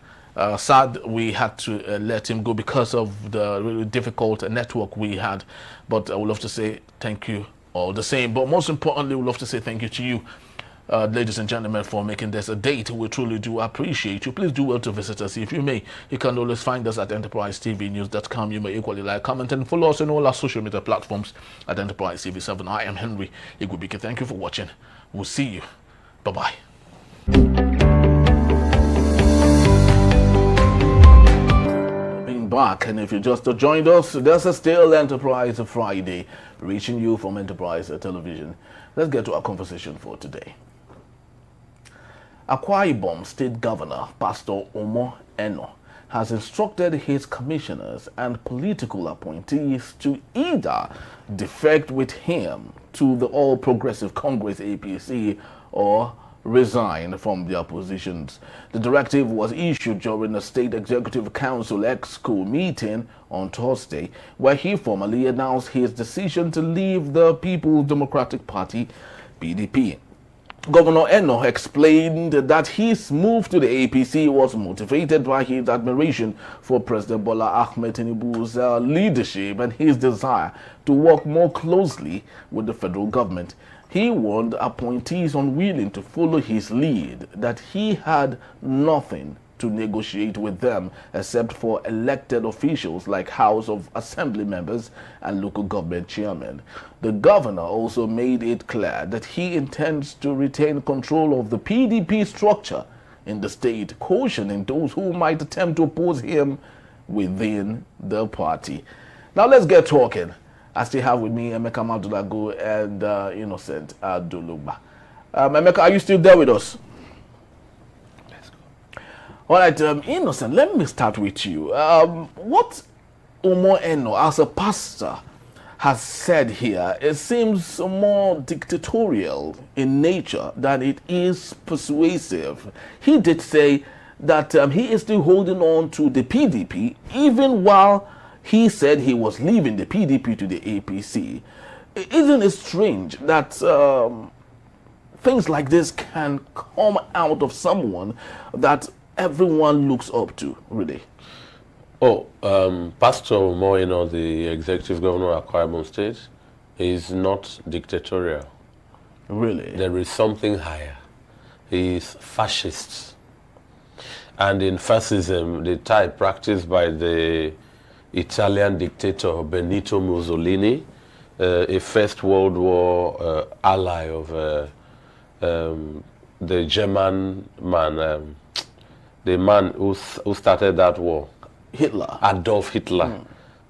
Sad we had to let him go because of the really difficult network we had. But I would love to say thank you all the same. But most importantly, we'd love to say thank you to you ladies and gentlemen, for making this a date. We truly do appreciate you. Please do well to visit us if you may. You can always find us at enterprisetvnews.com. You may equally like, comment, and follow us on all our social media platforms at Enterprise TV7. I am Henry Igubike. Thank you for watching. We'll see you. Bye-bye. Back, and if you just joined us, there's a still Enterprise Friday reaching you from Enterprise Television. Let's get to our conversation for today. Akwa Ibom State Governor Pastor Uloma Akpabio has instructed his commissioners and political appointees to either defect with him to the All Progressive Congress APC or resign from their positions. The directive was issued during the State Executive Council EXCO meeting on Thursday, where he formally announced his decision to leave the People's Democratic Party, PDP. Governor Akpabio explained that his move to the APC was motivated by his admiration for President Tinubu's leadership and his desire to work more closely with the federal government. He warned appointees unwilling to follow his lead that he had nothing to negotiate with them except for elected officials like House of Assembly members and local government chairmen. The governor also made it clear that he intends to retain control of the PDP structure in the state, cautioning those who might attempt to oppose him within the party. Now let's get talking. I still have with me Emeka Madulago and Innocent Adolugba. Emeka, are you still there with us? Let's go. All right, Innocent, let me start with you. What Uloma Akpabio, as a pastor, has said here, it seems more dictatorial in nature than it is persuasive. He did say that he is still holding on to the PDP, even while he said he was leaving the PDP to the APC. Isn't it strange that things like this can come out of someone that everyone looks up to, really? Pastor Uloma, the executive governor of Akwa Ibom State, is not dictatorial. Really? There is something higher. He is fascist. And in fascism, the type practiced by the Italian dictator Benito Mussolini, a First World War ally of the German man, the man who started that war. Hitler. Adolf Hitler.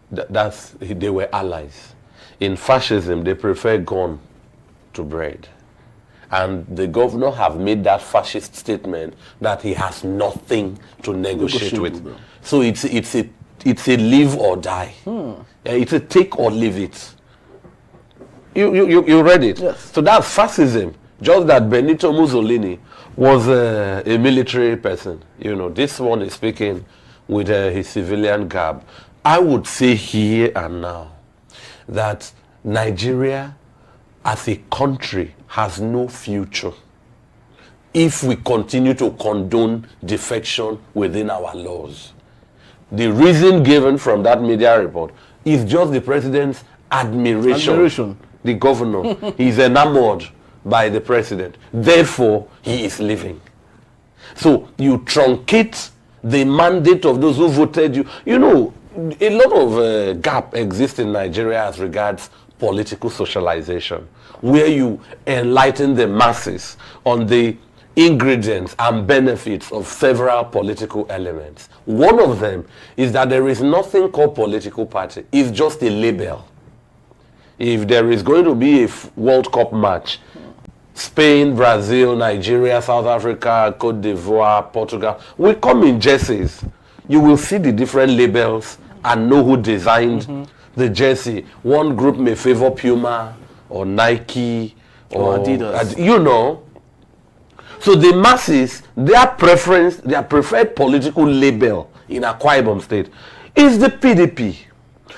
They were allies. In fascism, they prefer gun to bread. And the governor have made that fascist statement that he has nothing to negotiate with. So it's a live or die. It's a take or leave it. You read it. Yes. So that's fascism. Just that Benito Mussolini was a military person. This one is speaking with his civilian garb. I would say here and now that Nigeria as a country has no future if we continue to condone defection within our laws. The reason given from that media report is just the president's admiration. The governor is enamored by the president. Therefore, he is leaving. So you truncate the mandate of those who voted you. A lot of gap exists in Nigeria as regards political socialization, where you enlighten the masses on the ingredients and benefits of several political elements. One of them is that there is nothing called political party. It's just a label. If there is going to be a World Cup match, Spain, Brazil, Nigeria, South Africa, Cote d'Ivoire, Portugal, we come in jerseys. You will see the different labels and know who designed the jersey. One group may favor Puma or Nike or Adidas. So the masses, their preference, their preferred political label in Akwa Ibom State is the PDP.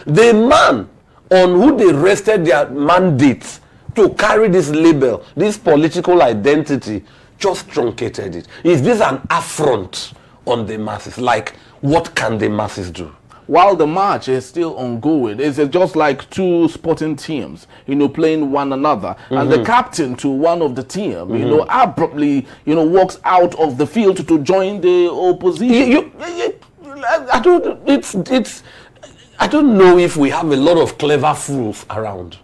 The man on who they rested their mandate to carry this label, this political identity, just truncated it. Is this an affront on the masses? Like, what can the masses do? while the match is still ongoing. It's just like two sporting teams, playing one another. And the captain to one of the team, abruptly, walks out of the field to join the opposition. I don't know if we have a lot of clever fools around.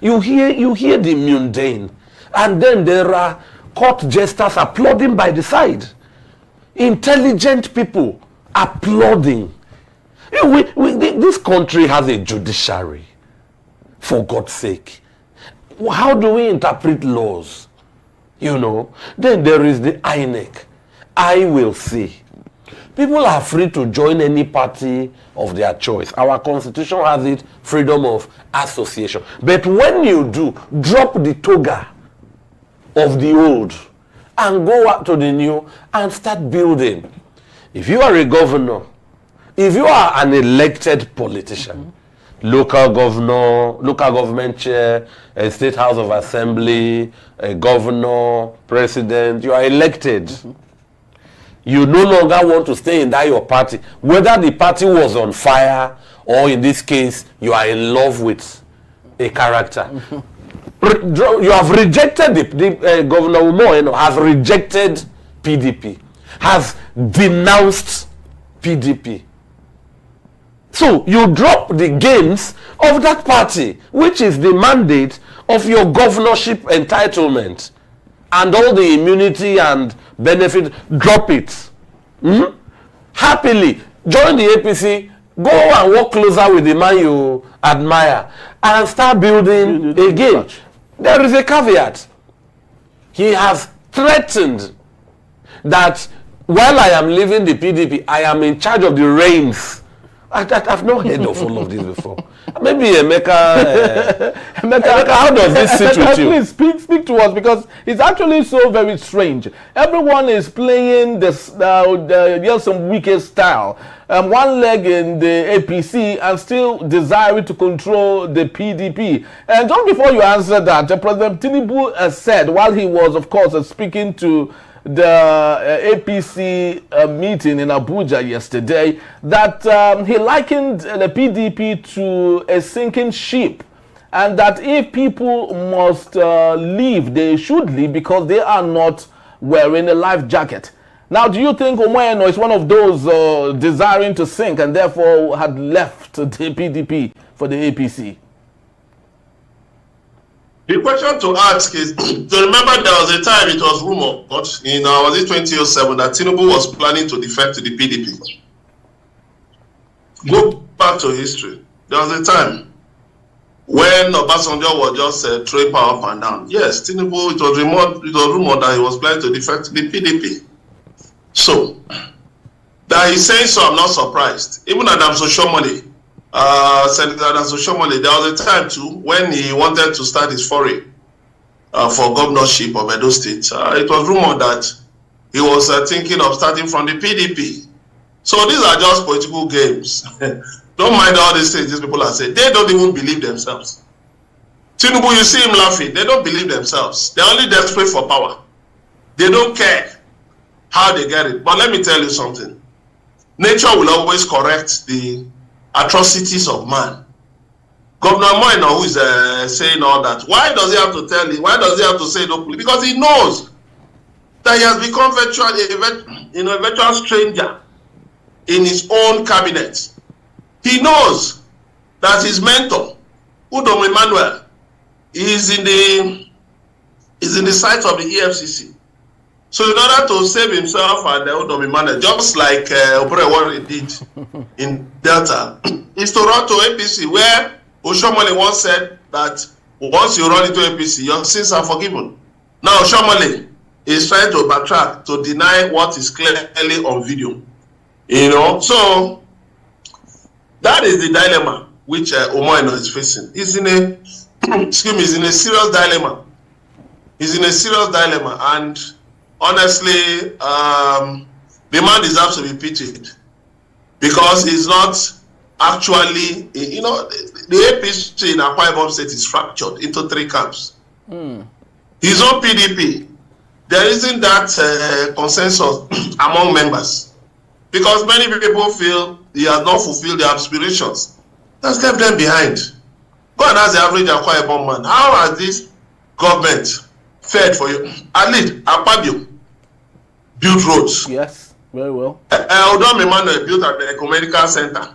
You hear the mundane, and then there are court jesters applauding by the side. Intelligent people applauding. This country has a judiciary, for God's sake. How do we interpret laws? Then there is the INEC. I will see. People are free to join any party of their choice. Our constitution has it, freedom of association. But when you do, drop the toga of the old and go up to the new and start building. If you are a governor, if you are an elected politician, local governor, local government chair, a state house of assembly, a governor, president, you are elected. You no longer want to stay in that your party, whether the party was on fire or in this case you are in love with a character. You have rejected the Governor Umo has rejected PDP, has denounced PDP. So you drop the gains of that party, which is the mandate of your governorship entitlement, and all the immunity and benefit, drop it. Happily join the APC, go and work closer with the man you admire, and start building again. There is a caveat. He has threatened that while I am leaving the PDP, I am in charge of the reins. I've not heard of all of this before. Maybe Emeka, how does this sit with you? Please speak to us, because it's actually so very strange. Everyone is playing this some wicked style. One leg in the APC and still desiring to control the PDP. And just before you answer that, President Tinubu said, while he was, of course, speaking to the APC meeting in Abuja yesterday, that he likened the PDP to a sinking ship, and that if people must leave, they should leave because they are not wearing a life jacket. Now, do you think Omoyeno is one of those desiring to sink and therefore had left the PDP for the APC? The question to ask is, to remember there was a time it was rumored in was it 2007 that Tinubu was planning to defect to the PDP. Go back to history. There was a time when Obasanjo was just throwing power up and down. Yes, Tinubu, it was rumored that he was planning to defect to the PDP. So, that he's saying so, I'm not surprised. Even Adam Soshomole, Senator Adam Soshomole, there was a time too when he wanted to start his foray for governorship of Edo State. It was rumored that he was thinking of starting from the PDP. So these are just political games. Don't mind all these things these people are saying. They don't even believe themselves. Tinubu, you see him laughing. They don't believe themselves. They're only desperate for power. They don't care how they get it. But let me tell you something. Nature will always correct the atrocities of man. Governor Moino, who is saying all that, why does he have to tell you? Why does he have to say no? Because he knows that he has become a virtual stranger in his own cabinet. He knows that his mentor, Udome Emmanuel, is in the sight of the EFCC. So in order to save himself and the Udome Emmanuel, just like Obrewori did in Delta, is to run to APC, where Oshomole once said that once you run into APC, your sins are forgiven. Now Oshomole is trying to backtrack to deny what is clearly on video. You know, so that is the dilemma which Omoyeno is facing. He's in a he's in a serious dilemma. He's in a serious dilemma, and honestly, the man deserves to be pitied because he's not actually, you know, the APC in Akwa Ibom State is fractured into three camps. His own PDP, there isn't that consensus among members because many people feel he has not fulfilled their aspirations. Let's leave them behind. Go and ask the average Akwa Ibom man, how has this government fared for you? At least Akpabio built roads. Yes, very well. Udeme built at the Ecomedical Center.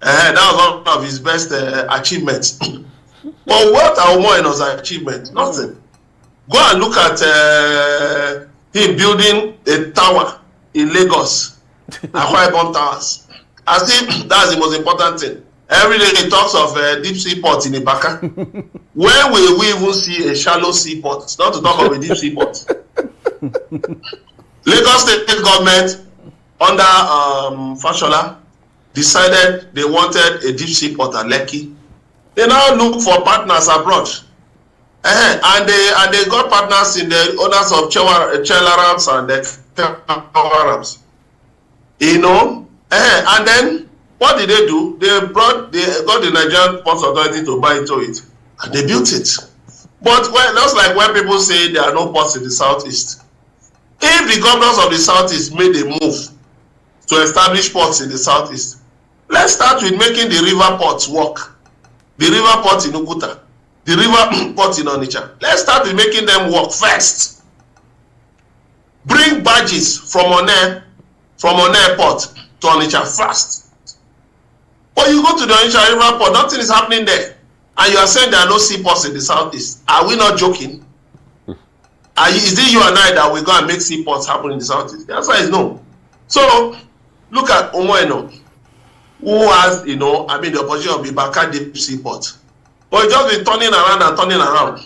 That was one of his best achievements. But what are Omoeno's achievements? Nothing. Go and look at him building a tower in Lagos, Akwa Ibom Towers. I think that's the most important thing. Every day he talks of deep sea port in Ibaka. When will we even see a shallow sea port? Not to talk of a deep sea port. Lagos State government under Fashola decided they wanted a deep sea port at Lekki. They now look for partners abroad. And they got partners in the owners of Chelarams and the Chelarams. You know? And then what did they do? They got the Nigerian Ports Authority to buy into it. And they built it. But that's like when people say there are no ports in the southeast. If the governors of the southeast made a move to establish ports in the southeast, let's start with making the river ports work. The river port in Ukuta, the river port in Onitsha. Let's start with making them work first. Bring barges from Onne port to Onitsha first. But you go to the Onitsha river port, nothing is happening there. And you are saying there are no seaports in the southeast. Are we not joking? Is it you and I that we go and make seaports happen in the southeast? The answer is no. So, look at Omoeno, who has, the opportunity of Ibaka deep seaport. But he's just been turning around and turning around.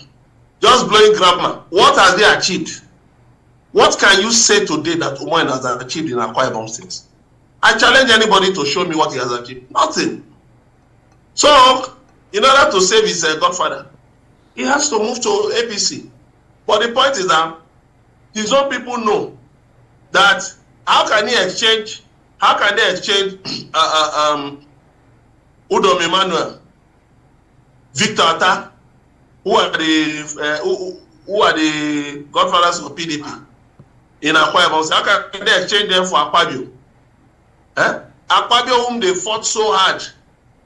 Just blowing grammar. What has they achieved? What can you say today that Omoeno has achieved in Akwa Ibom State? I challenge anybody to show me what he has achieved. Nothing. So, in order to save his godfather, he has to move to APC. But the point is that his own people know that how can they exchange Udome Emmanuel, Victor Atta, who are the godfathers of PDP in Akwa Ibom? How can they exchange them for Akpabio? Akpabio, whom they fought so hard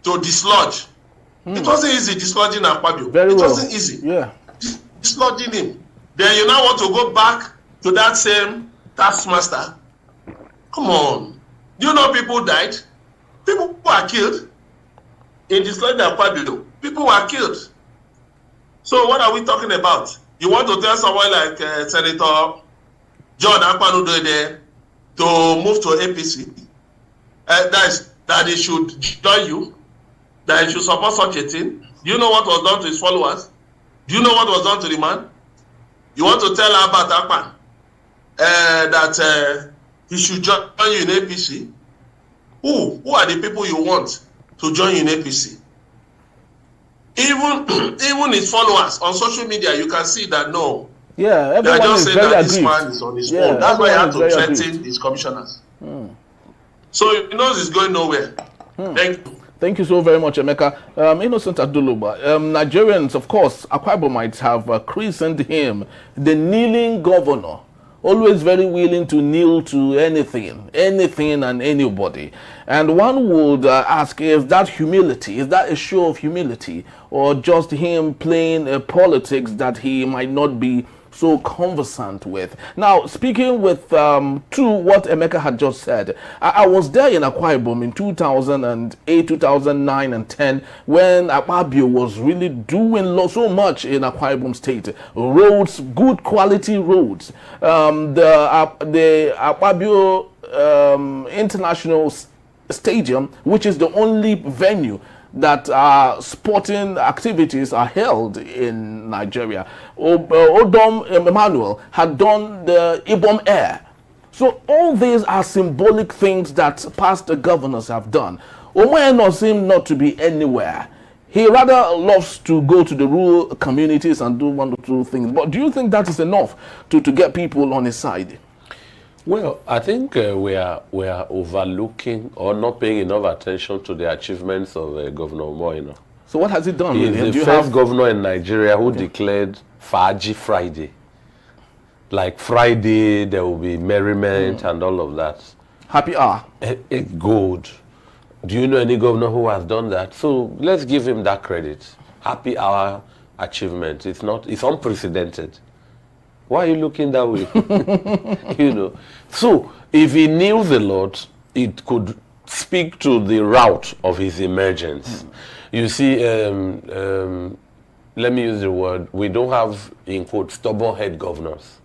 to dislodge. It wasn't easy dislodging Akpabio. It wasn't easy. Yeah. Dislodging him. Then you now want to go back to that same taskmaster. Come on. Do you know people died? People who are killed in dislodging Akpabio. People were killed. So what are we talking about? You want to tell someone like Senator John Akpanudo to move to APC? That they should join you? That he should support such a thing? Do you know what was done to his followers? Do you know what was done to the man? You want to tell Albert Akpan that he should join you in APC? Who are the people you want to join you in APC? Even his followers on social media, you can see that no. Yeah, everyone they are just saying that aggrieved. this man is on his own. That's why he had to threaten his commissioners. So he knows he's going nowhere. Thank you. Thank you so very much, Emeka. Innocent Aduluba. Nigerians, of course, Akwa Ibomites have christened him the kneeling governor. Always very willing to kneel to anything and anybody. And one would ask, is that humility? Is that a show of humility? Or just him playing politics that he might not be so conversant with? Now, speaking with to what Emeka had just said, I was there in Akwa Ibom in 2008, 2009 and 10 when Akpabio was really doing so much in Akwa Ibom State. Roads, good quality roads. The Akpabio International Stadium, which is the only venue that sporting activities are held in Nigeria. Udeme Emmanuel had done the Ibom Air. So all these are symbolic things that past governors have done. Omoeno seems not to be anywhere. He rather loves to go to the rural communities and do one or two things. But do you think that is enough to get people on his side? Well, I think we are overlooking or not paying enough attention to the achievements of Governor Omoeno. So what has he done? He is the first governor in Nigeria who declared Faji Friday. Like Friday, there will be merriment and all of that. Happy hour. Good. Do you know any governor who has done that? So let's give him that credit. Happy hour achievement. It's unprecedented. Why are you looking that way? You know. So if he knew the lot, it could speak to the route of his emergence. You see, let me use the word, we don't have, in quote, stubborn head governors.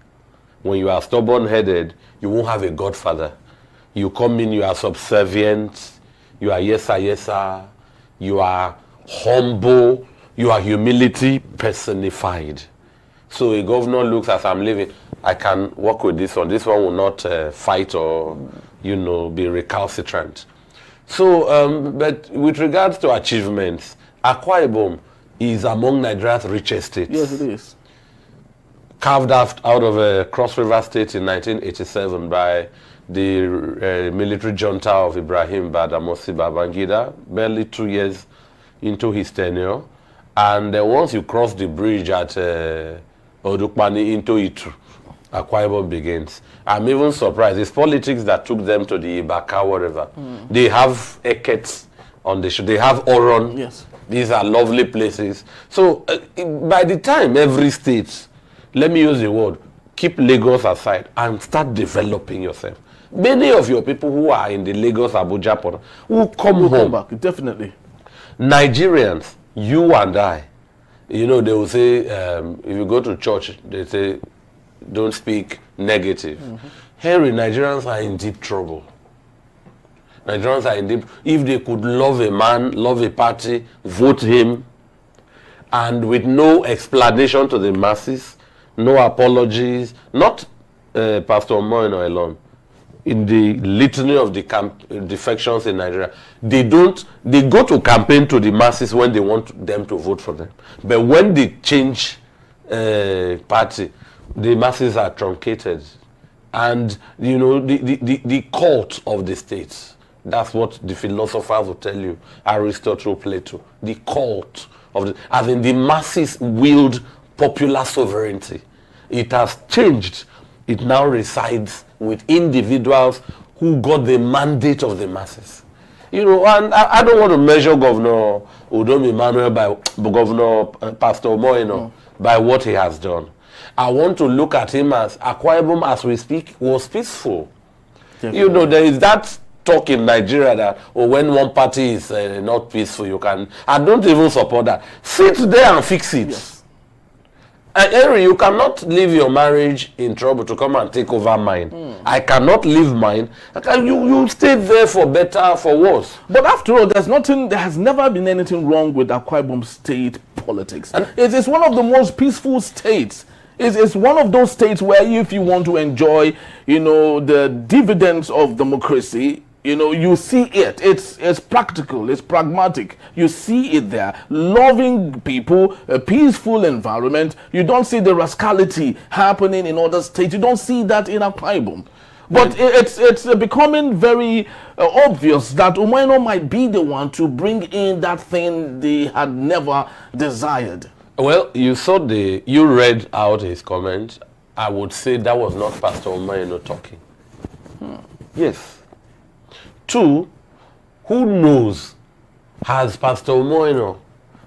When you are stubborn-headed, you won't have a godfather. You come in, you are subservient, you are yes sir, you are humble, you are humility personified. So a governor looks, as I'm living, I can work with this one. This one will not fight or, you know, be recalcitrant. So, but with regards to achievements, Akwa Ibom is among Nigeria's richest states. Yes, it is. Carved out of a Cross River state in 1987 by the military junta of Ibrahim Badamasi Babangida, barely 2 years into his tenure. And once you cross the bridge at Odukpani into Itu, Akwa Ibom begins. I'm even surprised. It's politics that took them to the Ibaka, whatever. They have Eket on the show. They have Oron. Yes. These are lovely places. So by the time every state, let me use the word, keep Lagos aside and start developing yourself. Many of your people who are in the Lagos, Abuja, Port, will come home. Back, definitely. Nigerians, you and I, you know, they will say, if you go to church, they say, don't speak negative. Harry, Nigerians are in deep trouble. Nigerians are in deep. If they could love a man, love a party, vote him, and with no explanation to the masses, no apologies, not Pastor Moino alone. In the litany of the defections in Nigeria, they go to campaign to the masses when they want them to vote for them. But when they change party, the masses are truncated. And, you know, the cult of the states, that's what the philosophers will tell you, Aristotle, Plato, the cult of the, as in the masses wield popular sovereignty. It has changed. It now resides with individuals who got the mandate of the masses. You know, and I don't want to measure Governor Udeme Emmanuel by Governor Pastor Moino by what he has done. I want to look at him as Akwa Ibom, as we speak, was peaceful. Definitely. You know, there is that talk in Nigeria that, oh, when one party is not peaceful, you can. I don't even support that. Sit there and fix it. Yes. Henry, you cannot leave your marriage in trouble to come and take over mine. I cannot leave mine. You stay there for better, for worse. But after all, there has never been anything wrong with Akwa Ibom state politics. And it is one of the most peaceful states. It's one of those states where if you want to enjoy, you know, the dividends of democracy, you know, you see it. It's practical. It's pragmatic. You see it there. Loving people, a peaceful environment. You don't see the rascality happening in other states. You don't see that in Akwa Ibom. But it's becoming very obvious that Umaino might be the one to bring in that thing they had never desired. Well, you read out his comment. I would say that was not Pastor Umaino talking. Yes. 2, who knows, has Pastor Umaino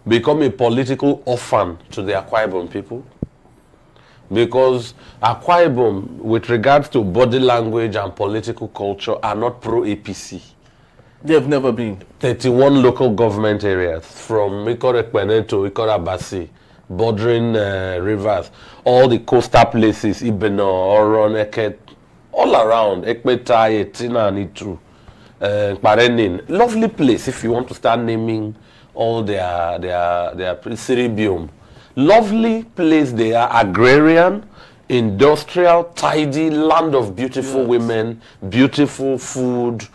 become a political orphan to the Akwa Ibom people? Because Akwa Ibom, with regards to body language and political culture, are not pro-APC. They've never been. 31 local government areas, from Ikore-Ekpene to Ikore-Abasi, bordering rivers, all the coastal places, Ibeno, Oron, Eket, all around, Ekpeta, Etina, and Itu. Parenin, lovely place if you want to start naming all their Siribium. Lovely place. They are agrarian, industrial, tidy, land of beautiful women, beautiful food,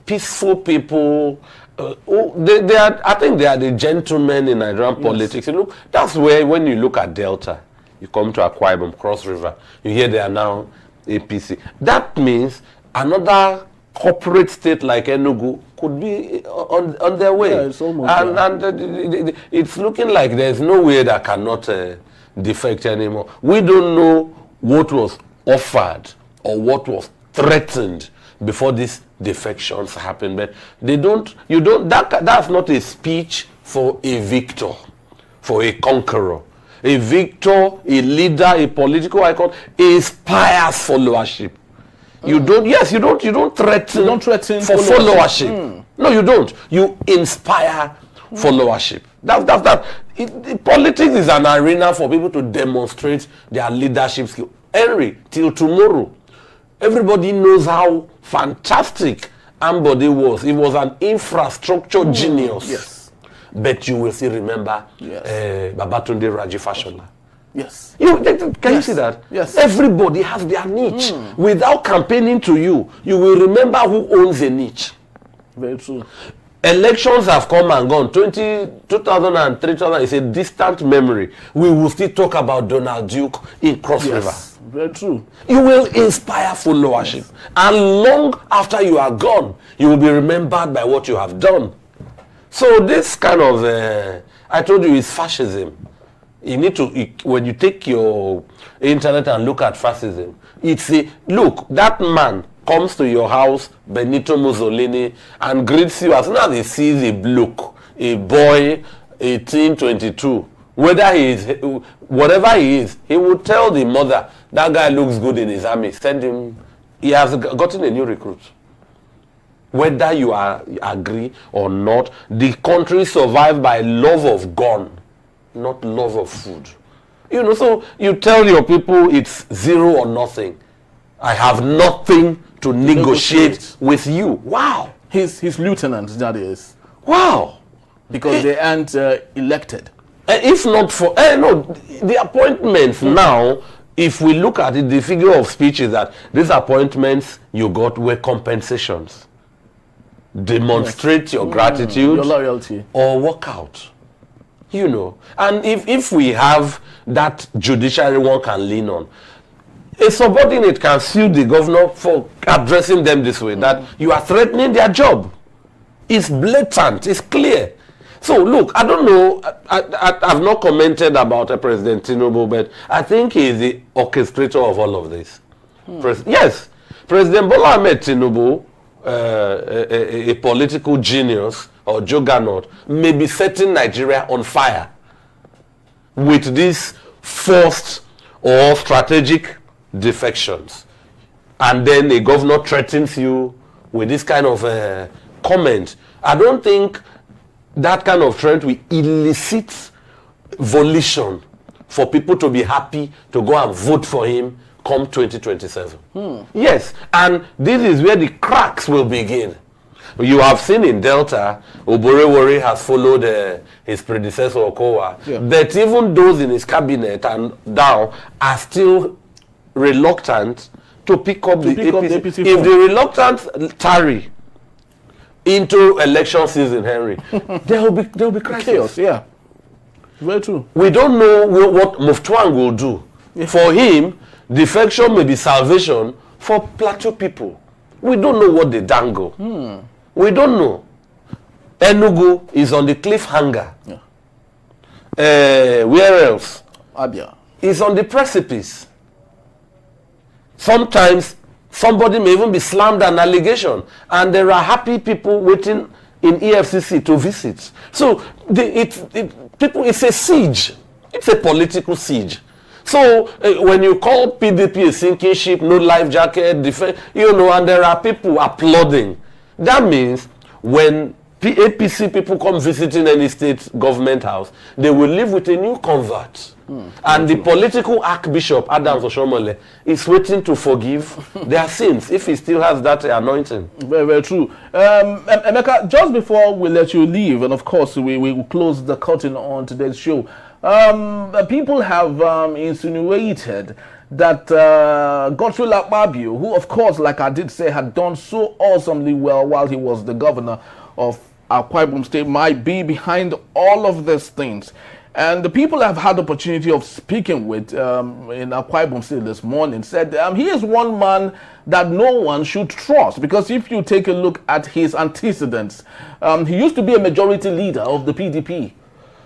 peaceful people. They are, I think they are the gentlemen in Nigerian politics. You know, that's where when you look at Delta, you come to Akwa Ibom, Cross River, you hear they are now APC. That means another corporate state like Enugu could be on their way. Yeah, it's almost it's looking like there's no way that cannot defect anymore. We don't know what was offered or what was threatened before this defections happen, but that's not a speech for a victor, for a conqueror. A victor, a leader, a political icon inspires followership. You don't threaten for followership. No, you don't. You inspire followership. Politics is an arena for people to demonstrate their leadership skill. Henry, till tomorrow, everybody knows how fantastic Ambode was. He was an infrastructure genius. Yes. But you will still remember Babatunde Raji Fashola. Yes. Can you see that? Yes. Everybody has their niche. Without campaigning to you, you will remember who owns a niche. Very true. Elections have come and gone. 2003, 2000 is a distant memory. We will still talk about Donald Duke in Cross River. Very true. You will inspire followership. Yes. And long after you are gone, you will be remembered by what you have done. So this kind of, I told you, is fascism. You need to, when you take your internet and look at fascism, it's look, that man comes to your house, Benito Mussolini, and greets you as soon as he sees a bloke, a boy, 18, 22. Whether he is, whatever he is, he would tell the mother, that guy looks good in his army, send him, he has gotten a new recruit. Whether you agree or not, the country survived by love of gun, not love of food. So you tell your people it's zero or nothing. I have nothing to negotiate with you. Wow. His lieutenants, that is. Wow. Because they aren't elected. If not for, the appointments now, if we look at it, the figure of speech is that these appointments you got were compensations. Demonstrate your gratitude, your loyalty, or walk out. And if we have that judiciary one can lean on, a subordinate can sue the governor for addressing them this way, that you are threatening their job. It's blatant, it's clear. So look, I don't know, I've not commented about President Tinubu, but I think he is the orchestrator of all of this. Yes, President Bola Ahmed Tinubu, a political genius or juggernaut, may be setting Nigeria on fire with these forced or strategic defections. And then a governor threatens you with this kind of comment. I don't think that kind of trend will elicit volition for people to be happy to go and vote for him come 2027. Yes, and this is where the cracks will begin. You have seen in Delta, Oborewori has followed his predecessor Okowa, but even those in his cabinet and down are still reluctant to pick up the APC. If the reluctant tarry into election season, Henry, there will be crisis. Chaos, yeah. Very true. We don't know what Muftuang will do. Yeah. For him, defection may be salvation for Plateau people. We don't know what they dangle. We don't know. Enugu is on the cliffhanger. Yeah. Where else? Abia. Is on the precipice. Sometimes somebody may even be slammed an allegation, and there are happy people waiting in EFCC to visit. So it's a siege. It's a political siege. So when you call PDP a sinking ship, no life jacket, and there are people applauding, that means when APC people come visiting any state government house, they will live with a new convert. And the political Archbishop, Adams Oshomole, is waiting to forgive their sins if he still has that anointing. Very, very true. Emeka, just before we let you leave, and of course we will close the curtain on today's show, people have insinuated that Godswill Akpabio, who of course, like I did say, had done so awesomely well while he was the governor of Akwa Ibom State, might be behind all of these things. And the people I've had the opportunity of speaking with in Akwa Ibom State this morning said he is one man that no one should trust, because if you take a look at his antecedents, he used to be a majority leader of the PDP.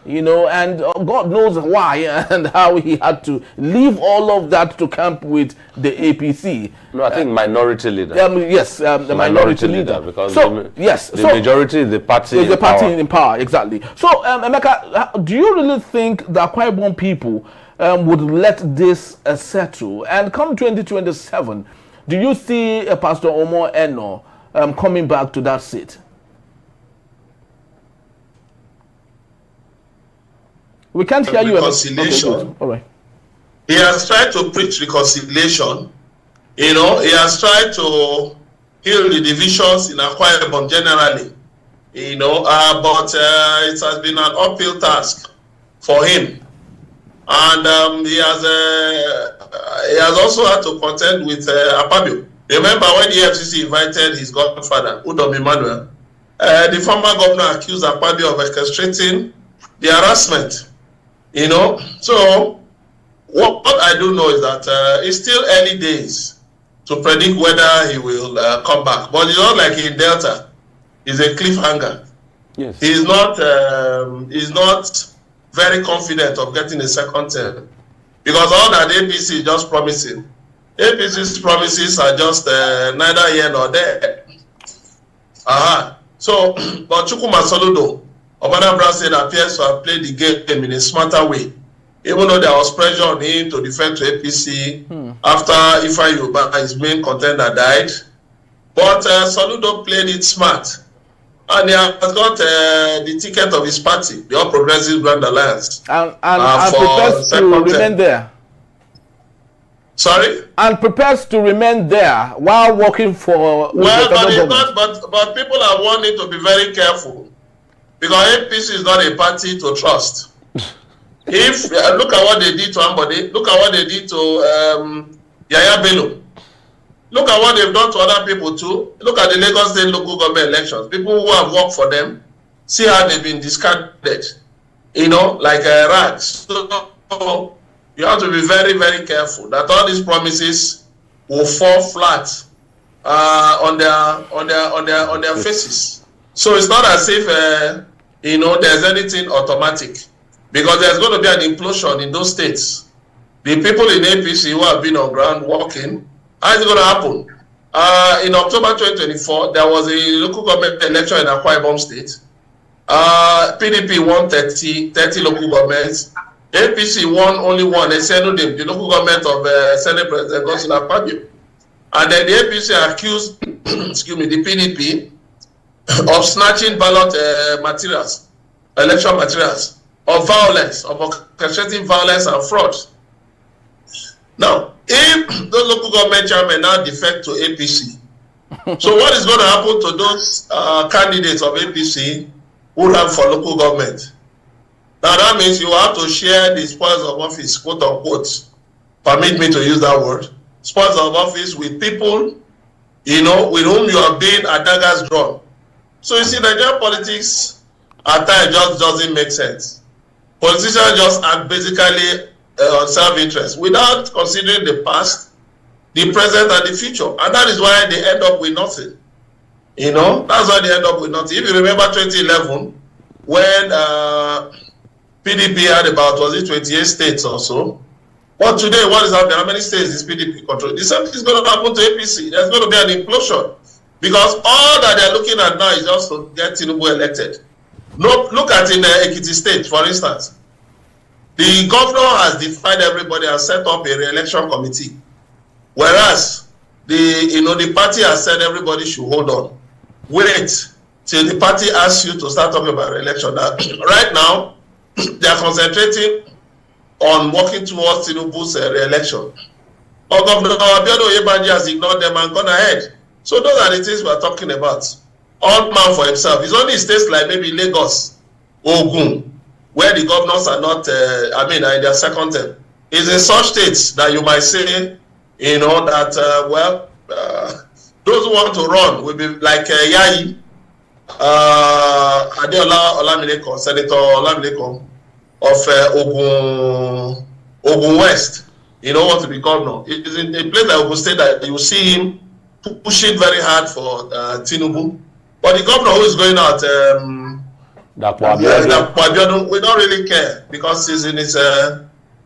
you know, and God knows why and how he had to leave all of that to camp with the APC. No, I think minority leader. Yes, the minority leader. Because so, the majority is the party in power. In power, exactly. So, Emeka, do you really think the Akwa Ibom people would let this settle? And come 2027, do you see Pastor Omo Eno coming back to that seat? We can't hear you. Reconciliation. Okay, all right. He has tried to preach reconciliation. You know, he has tried to heal the divisions in Akwa Ibom generally. You know, but it has been an uphill task for him, and he has also had to contend with Akpabio. Remember when the FCC invited his godfather, Udeme Emmanuel, the former governor accused Akpabio of orchestrating the harassment. You know, so what I do know is that it's still early days to predict whether he will come back. But it's not like in Delta, it's a cliffhanger. Yes. He's not very confident of getting a second term because all that APC is just promising. APC's promises are just neither here nor there. So, but Chukwuma Soludo, Obadabra said appears to have played the game in a smarter way, even though there was pressure on him to defend to APC after Ifeanyi Ubah, his main contender, died. But Soludo played it smart, and he has got the ticket of his party, the All Progressive Grand Alliance, and prepares to remain there. Sorry? And prepares to remain there while working for. But people are warning to be very careful. Because APC is not a party to trust. If look at what they did to Ambode, look at what they did to Yaya Bello. Look at what they've done to other people too. Look at the Lagos State local government elections. People who have worked for them, see how they've been discarded. You know, like rags. So you have to be very, very careful that all these promises will fall flat on their faces. So it's not as if you know, there's anything automatic, because there's going to be an implosion in those states. The people in APC who have been on ground working, how is it going to happen? In October 2024, there was a local government election in Akwa Ibom State. PDP won 30 local governments. APC won only one, the local government of Senate President Godswill Akpabio. And then the APC accused, the PDP of snatching ballot materials, election materials, of violence, of orchestrating violence and fraud. Now, if the local government chairman now defect to APC, so what is going to happen to those candidates of APC who run for local government? Now that means you have to share the spoils of office, quote unquote, permit me to use that word, spoils of office with people, you know, with whom you have been at daggers drawn. So you see, Nigerian politics at times just doesn't make sense. Politicians just act basically on self-interest without considering the past, the present, and the future. And that is why they end up with nothing. You know, that's why they end up with nothing. If you remember 2011, when PDP had about, was it 28 states or so? But today, what is happening? How many states is PDP control? The same thing is going to happen to APC. There's going to be an implosion. Because all that they're looking at now is just to get Tinubu elected. Look at in Ekiti State, for instance. The governor has defied everybody and set up a re-election committee. Whereas the party has said everybody should hold on. Wait till the party asks you to start talking about re-election. Right now, they are concentrating on working towards Tinubu's re-election. But Governor Abiodun has ignored them and gone ahead. So those are the things we are talking about. All man for himself. It's only states like maybe Lagos, Ogun, where the governors are not, in their second term. It's in such states that you might say, you know, that, those who want to run will be like Yayi, Adeola Olamilekan, Senator Olamilekan of Ogun West, you know, want to be governor. It is in a place like Ogun State that you see him pushing very hard for Tinubu. But the governor who is going out, Akpabio, we don't really care because he's in his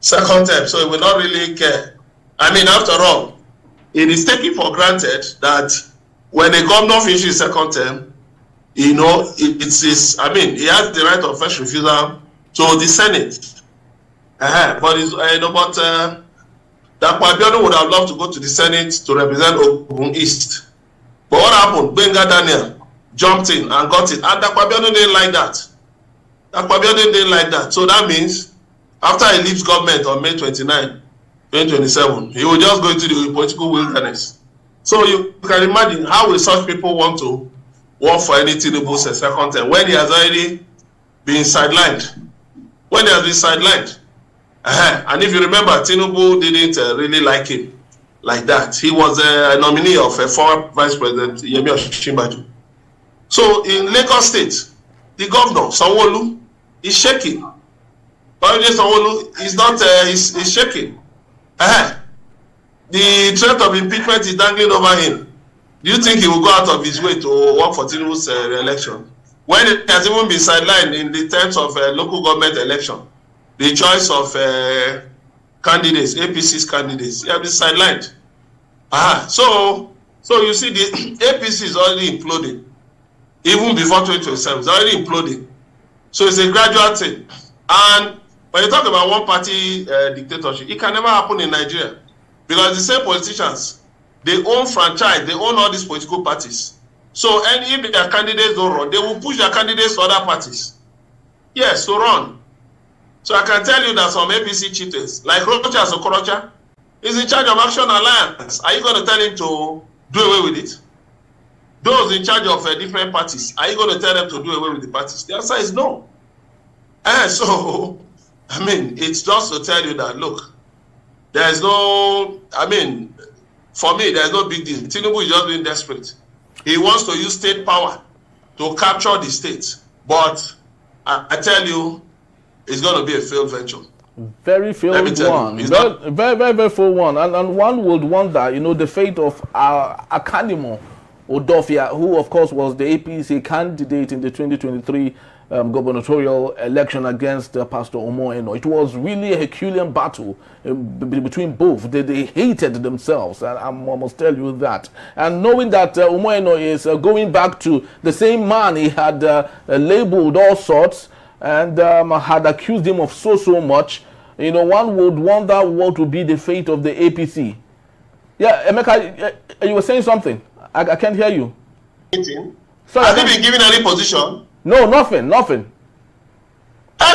second term, so we don't really care. I mean, after all, it is taken for granted that when a governor finishes second term, you know, it's his, I mean, he has the right of first refusal to the Senate. But it's, Akpabio would have loved to go to the Senate to represent Ogun East. But what happened? Benga Daniel jumped in and got it. And Akpabio didn't like that. Akpabio didn't like that. So that means after he leaves government on May 29, 2027, he will just go into the political wilderness. So you can imagine how will such people want to work for any Tinubu second term when he has already been sidelined. When he has been sidelined. And if you remember, Tinubu didn't really like him like that. He was a nominee of a former Vice President, Yemi Osinbajo. So in Lagos State, the governor, Sanwo-Olu, is shaking. Sanwo-Olu is not, is shaking. The threat of impeachment is dangling over him. Do you think he will go out of his way to work for Tinubu's re-election? When it has even been sidelined in the terms of local government election, the choice of candidates, APC's candidates, have been sidelined. So you see, the APC is already imploding. Even before 2027, it's already imploding. So it's a gradual thing. And when you talk about one-party dictatorship, it can never happen in Nigeria. Because the same politicians, they own franchise, they own all these political parties. So and if their candidates don't run, they will push their candidates to other parties. Yes, to run. So I can tell you that some APC cheaters, like Rocha Okorocha, is in charge of Action Alliance. Are you going to tell him to do away with it? Those in charge of different parties, are you going to tell them to do away with the parties? The answer is no. And so, I mean, it's just to tell you that, look, there is no, I mean, for me, there's no big deal. Tinubu is just being desperate. He wants to use state power to capture the state. But I tell you, it's going to be a failed venture. Very failed one. Very failed one. And one would wonder, you know, the fate of Akanimo Odofia, who, of course, was the APC candidate in the 2023 gubernatorial election against Pastor Omoeno. It was really a Herculean battle between both. They hated themselves, and I must tell you that. And knowing that Omoeno is going back to the same man he had labeled all sorts and had accused him of so much, you know, one would wonder what would be the fate of the APC. Yeah, Emeka, you were saying something. I can't hear you. Sorry, has he been given any position? No, nothing. And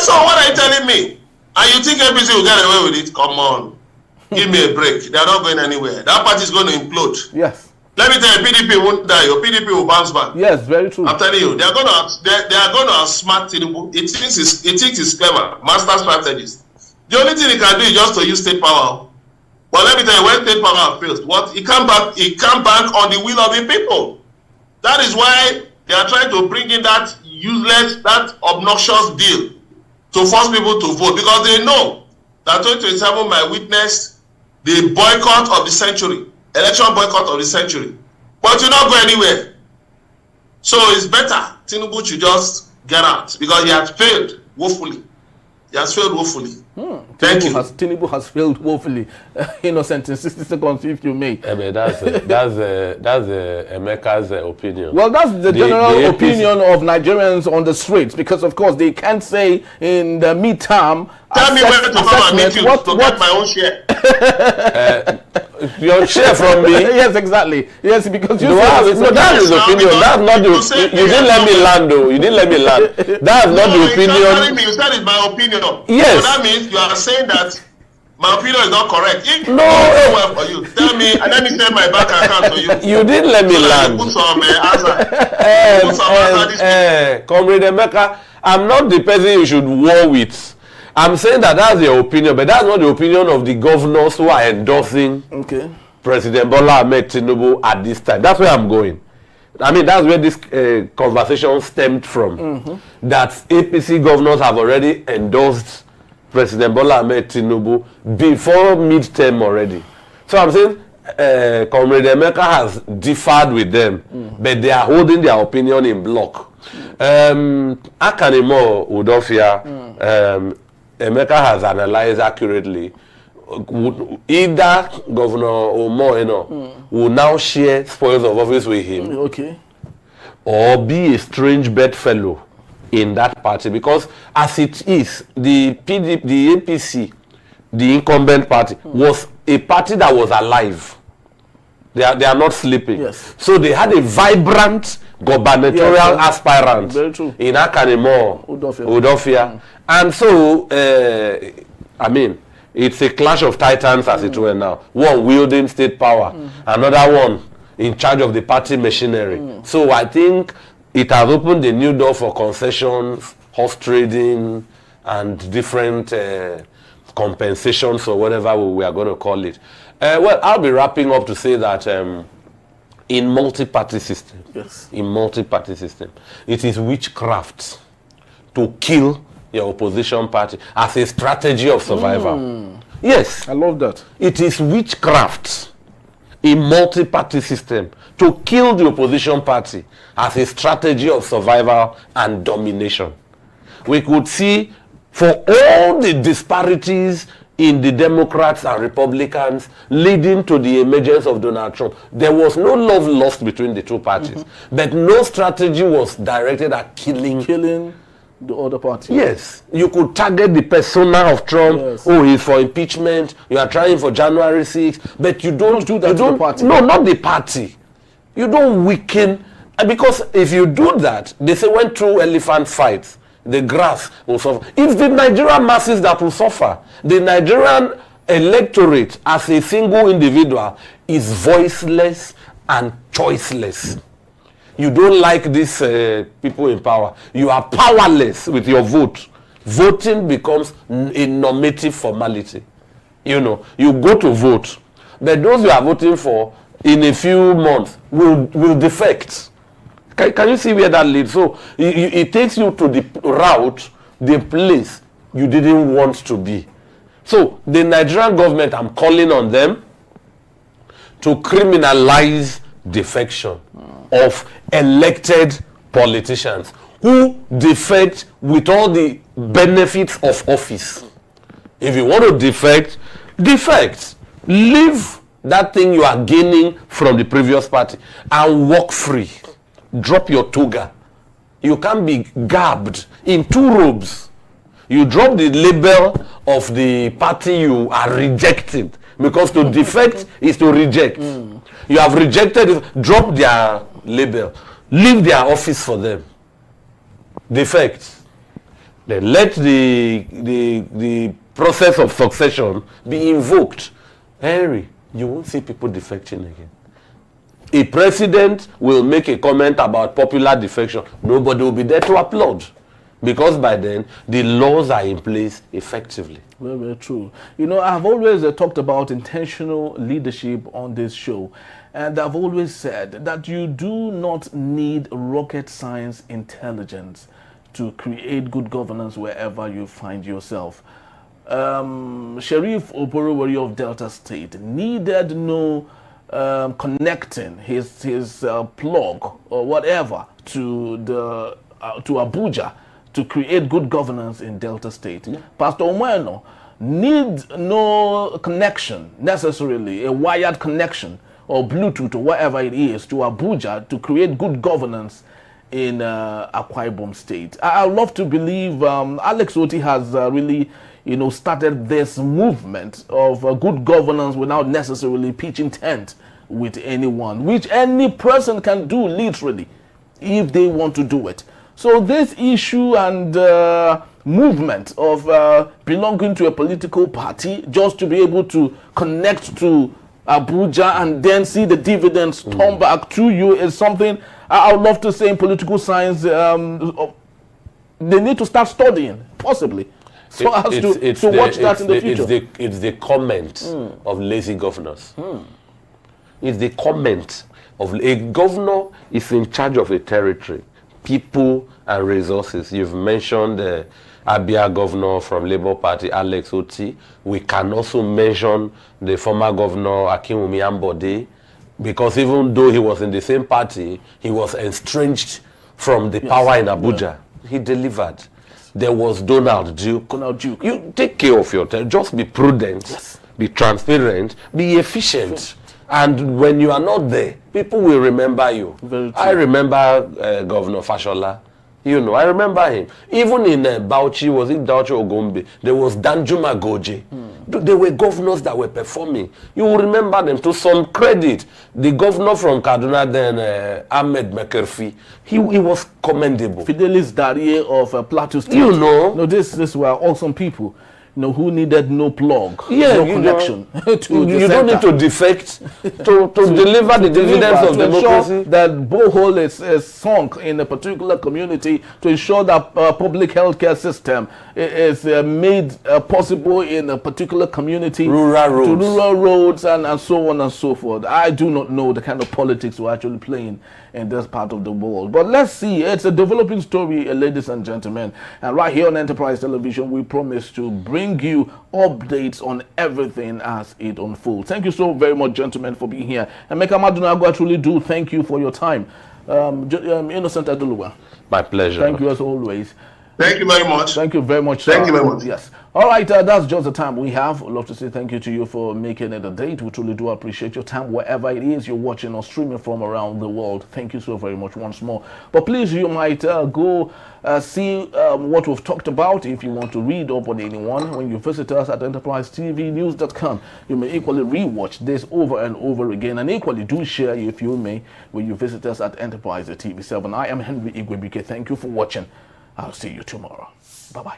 so what are you telling me? And you think APC will get away with it? Come on. Give me a break. They are not going anywhere. That party is going to implode. Yes. Let me tell you, PDP won't die. Your PDP will bounce back. Yes, very true. I'm telling you, they are going to outsmart Tinubu. It thinks it's clever. Master strategist. The only thing he can do is just to use state power. But let me tell you, when state power fails, it can't bank on the will of the people. That is why they are trying to bring in that useless, that obnoxious bill to force people to vote, because they know that 2027 might witness the boycott of the century, election boycott of the century. But you not go anywhere. So it's better Tinubu should just get out, because he has failed woefully. He has failed woefully. Thank you. Tinubu has failed woefully. Innocent in 60 seconds, if you may. I mean, that's Emeka's opinion. Well, that's the general opinion of Nigerians on the streets, because, of course, they can't say in the midterm. Tell me where to come and meet you to get my own share. Your share from me? Yes, exactly. Yes, because you that is opinion. That's not the. You didn't let me land, though. You didn't let me land. That's not the opinion. You said it's my opinion. Yes. So that means you are saying that my opinion is not correct. If no. Well for you, tell me, and let me send my bank account to you. You didn't let me land. Put some answer. Comrade Emeka, I'm not the person you should war with. I'm saying that that's your opinion, but that's not the opinion of the governors who are endorsing President Bola Ahmed Tinubu at this time. That's where I'm going. I mean, that's where this conversation stemmed from. That APC governors have already endorsed President Bola Ahmed Tinubu before midterm already. So I'm saying Comrade Emeka has differed with them, but they are holding their opinion in block. Akanimo Udofia, Emeka has analyzed accurately. Either Governor Omo will now share spoils of office with him, okay, or be a strange bedfellow in that party, because as it is, the PDP, the APC, the incumbent party, was a party that was alive. They are not sleeping. Yes. So they had a vibrant gubernatorial aspirant in Akanimo Udofia. And so, I mean, it's a clash of titans as it were now. One wielding state power, another one in charge of the party machinery. So I think it has opened a new door for concessions, horse trading, and different compensations or whatever we are going to call it. Well, I'll be wrapping up to say that in multi-party system, it is witchcraft to kill your opposition party as a strategy of survival. Yes. I love that. It is witchcraft in multi-party system to kill the opposition party as a strategy of survival and domination. We could see, for all the disparities in the Democrats and Republicans leading to the emergence of Donald Trump, there was no love lost between the two parties, but no strategy was directed at killing the other party. Yes, you could target the persona of Trump. Yes. Oh, he's for impeachment. You are trying for January 6th, but you don't do that to the party. No, not the party. You don't weaken, because if you do that, they say when two elephants fight, the grass will suffer. It's the Nigerian masses that will suffer. The Nigerian electorate as a single individual is voiceless and choiceless. You don't like these people in power. You are powerless with your vote. Voting becomes a normative formality. You know, you go to vote, but those you are voting for in a few months will defect. Can you see where that leads? So it takes you to the route, the place you didn't want to be. So the Nigerian government, I'm calling on them to criminalize defection of elected politicians who defect with all the benefits of office. If you want to defect, defect. Leave that thing you are gaining from the previous party and walk free. Drop your toga. You can't be garbed in two robes. You drop the label of the party you are rejecting, because to defect is to reject. You have rejected it. Drop their label. Leave their office for them. Defect. Then let the process of succession be invoked. Henry, you won't see people defecting again. A president will make a comment about popular defection. Nobody will be there to applaud, because by then the laws are in place effectively. Very, very true. You know, I've always talked about intentional leadership on this show, and I've always said that you do not need rocket science intelligence to create good governance wherever you find yourself. Sheriff Oborowori of Delta State needed no connecting his plug or whatever to Abuja to create good governance in Delta State. Yeah. Pastor Omoeno needs no connection necessarily, a wired connection or Bluetooth or whatever it is to Abuja to create good governance in Akwa Ibom State. I love to believe Alex Oti has really started this movement of good governance without necessarily pitching tent with anyone, which any person can do literally if they want to do it. So this issue and movement of belonging to a political party just to be able to connect to Abuja and then see the dividends come back to you is something I would love to say in political science they need to start studying, possibly. So as to watch that in the future. It's the comment of lazy governors. It's the comment of a governor is in charge of a territory, people and resources. You've mentioned the Abia governor from Labour Party, Alex Oti. We can also mention the former governor, Akinwumi Ambode, because even though he was in the same party, he was estranged from the power in Abuja. He delivered. There was Donald Duke. You take care of your time. Just be prudent, be transparent, be efficient. And when you are not there, people will remember you. I remember Governor Fashola. You know, I remember him. Even in Bauchi, was it Bauchi or Gombe? There was Danjuma Goje. There were governors that were performing. You will remember them. To some credit, the governor from Kaduna then, Ahmed Mekerfi, he was commendable. Fidelis Darie of Plateau State. You know. No, this were awesome people. You know, who needed no plug, no connection. You don't need to defect to deliver the dividends of democracy. That borehole is sunk in a particular community, to ensure that public healthcare system is made possible in a particular community. Rural roads. And so on and so forth. I do not know the kind of politics we're actually playing in this part of the world. But let's see. It's a developing story, ladies and gentlemen. And right here on Enterprise Television, we promise to bring you updates on everything as it unfolds. Thank you so very much, gentlemen, for being here. And Meka Madunago, I truly do thank you for your time. Innocent Aduluwa. My pleasure. Thank you as always. Thank you very much. Thank you very much, sir. Thank you very much. Yes. All right, that's just the time we have. I'd love to say thank you to you for making it a date. We truly do appreciate your time, wherever it is you're watching or streaming from around the world. Thank you so very much once more. But please, you might go see what we've talked about. If you want to read up on anyone, when you visit us at enterprisetvnews.com, you may equally rewatch this over and over again, and equally do share, if you may, when you visit us at Enterprise TV7. I am Henry Igwebike. Thank you for watching. I'll see you tomorrow. Bye-bye.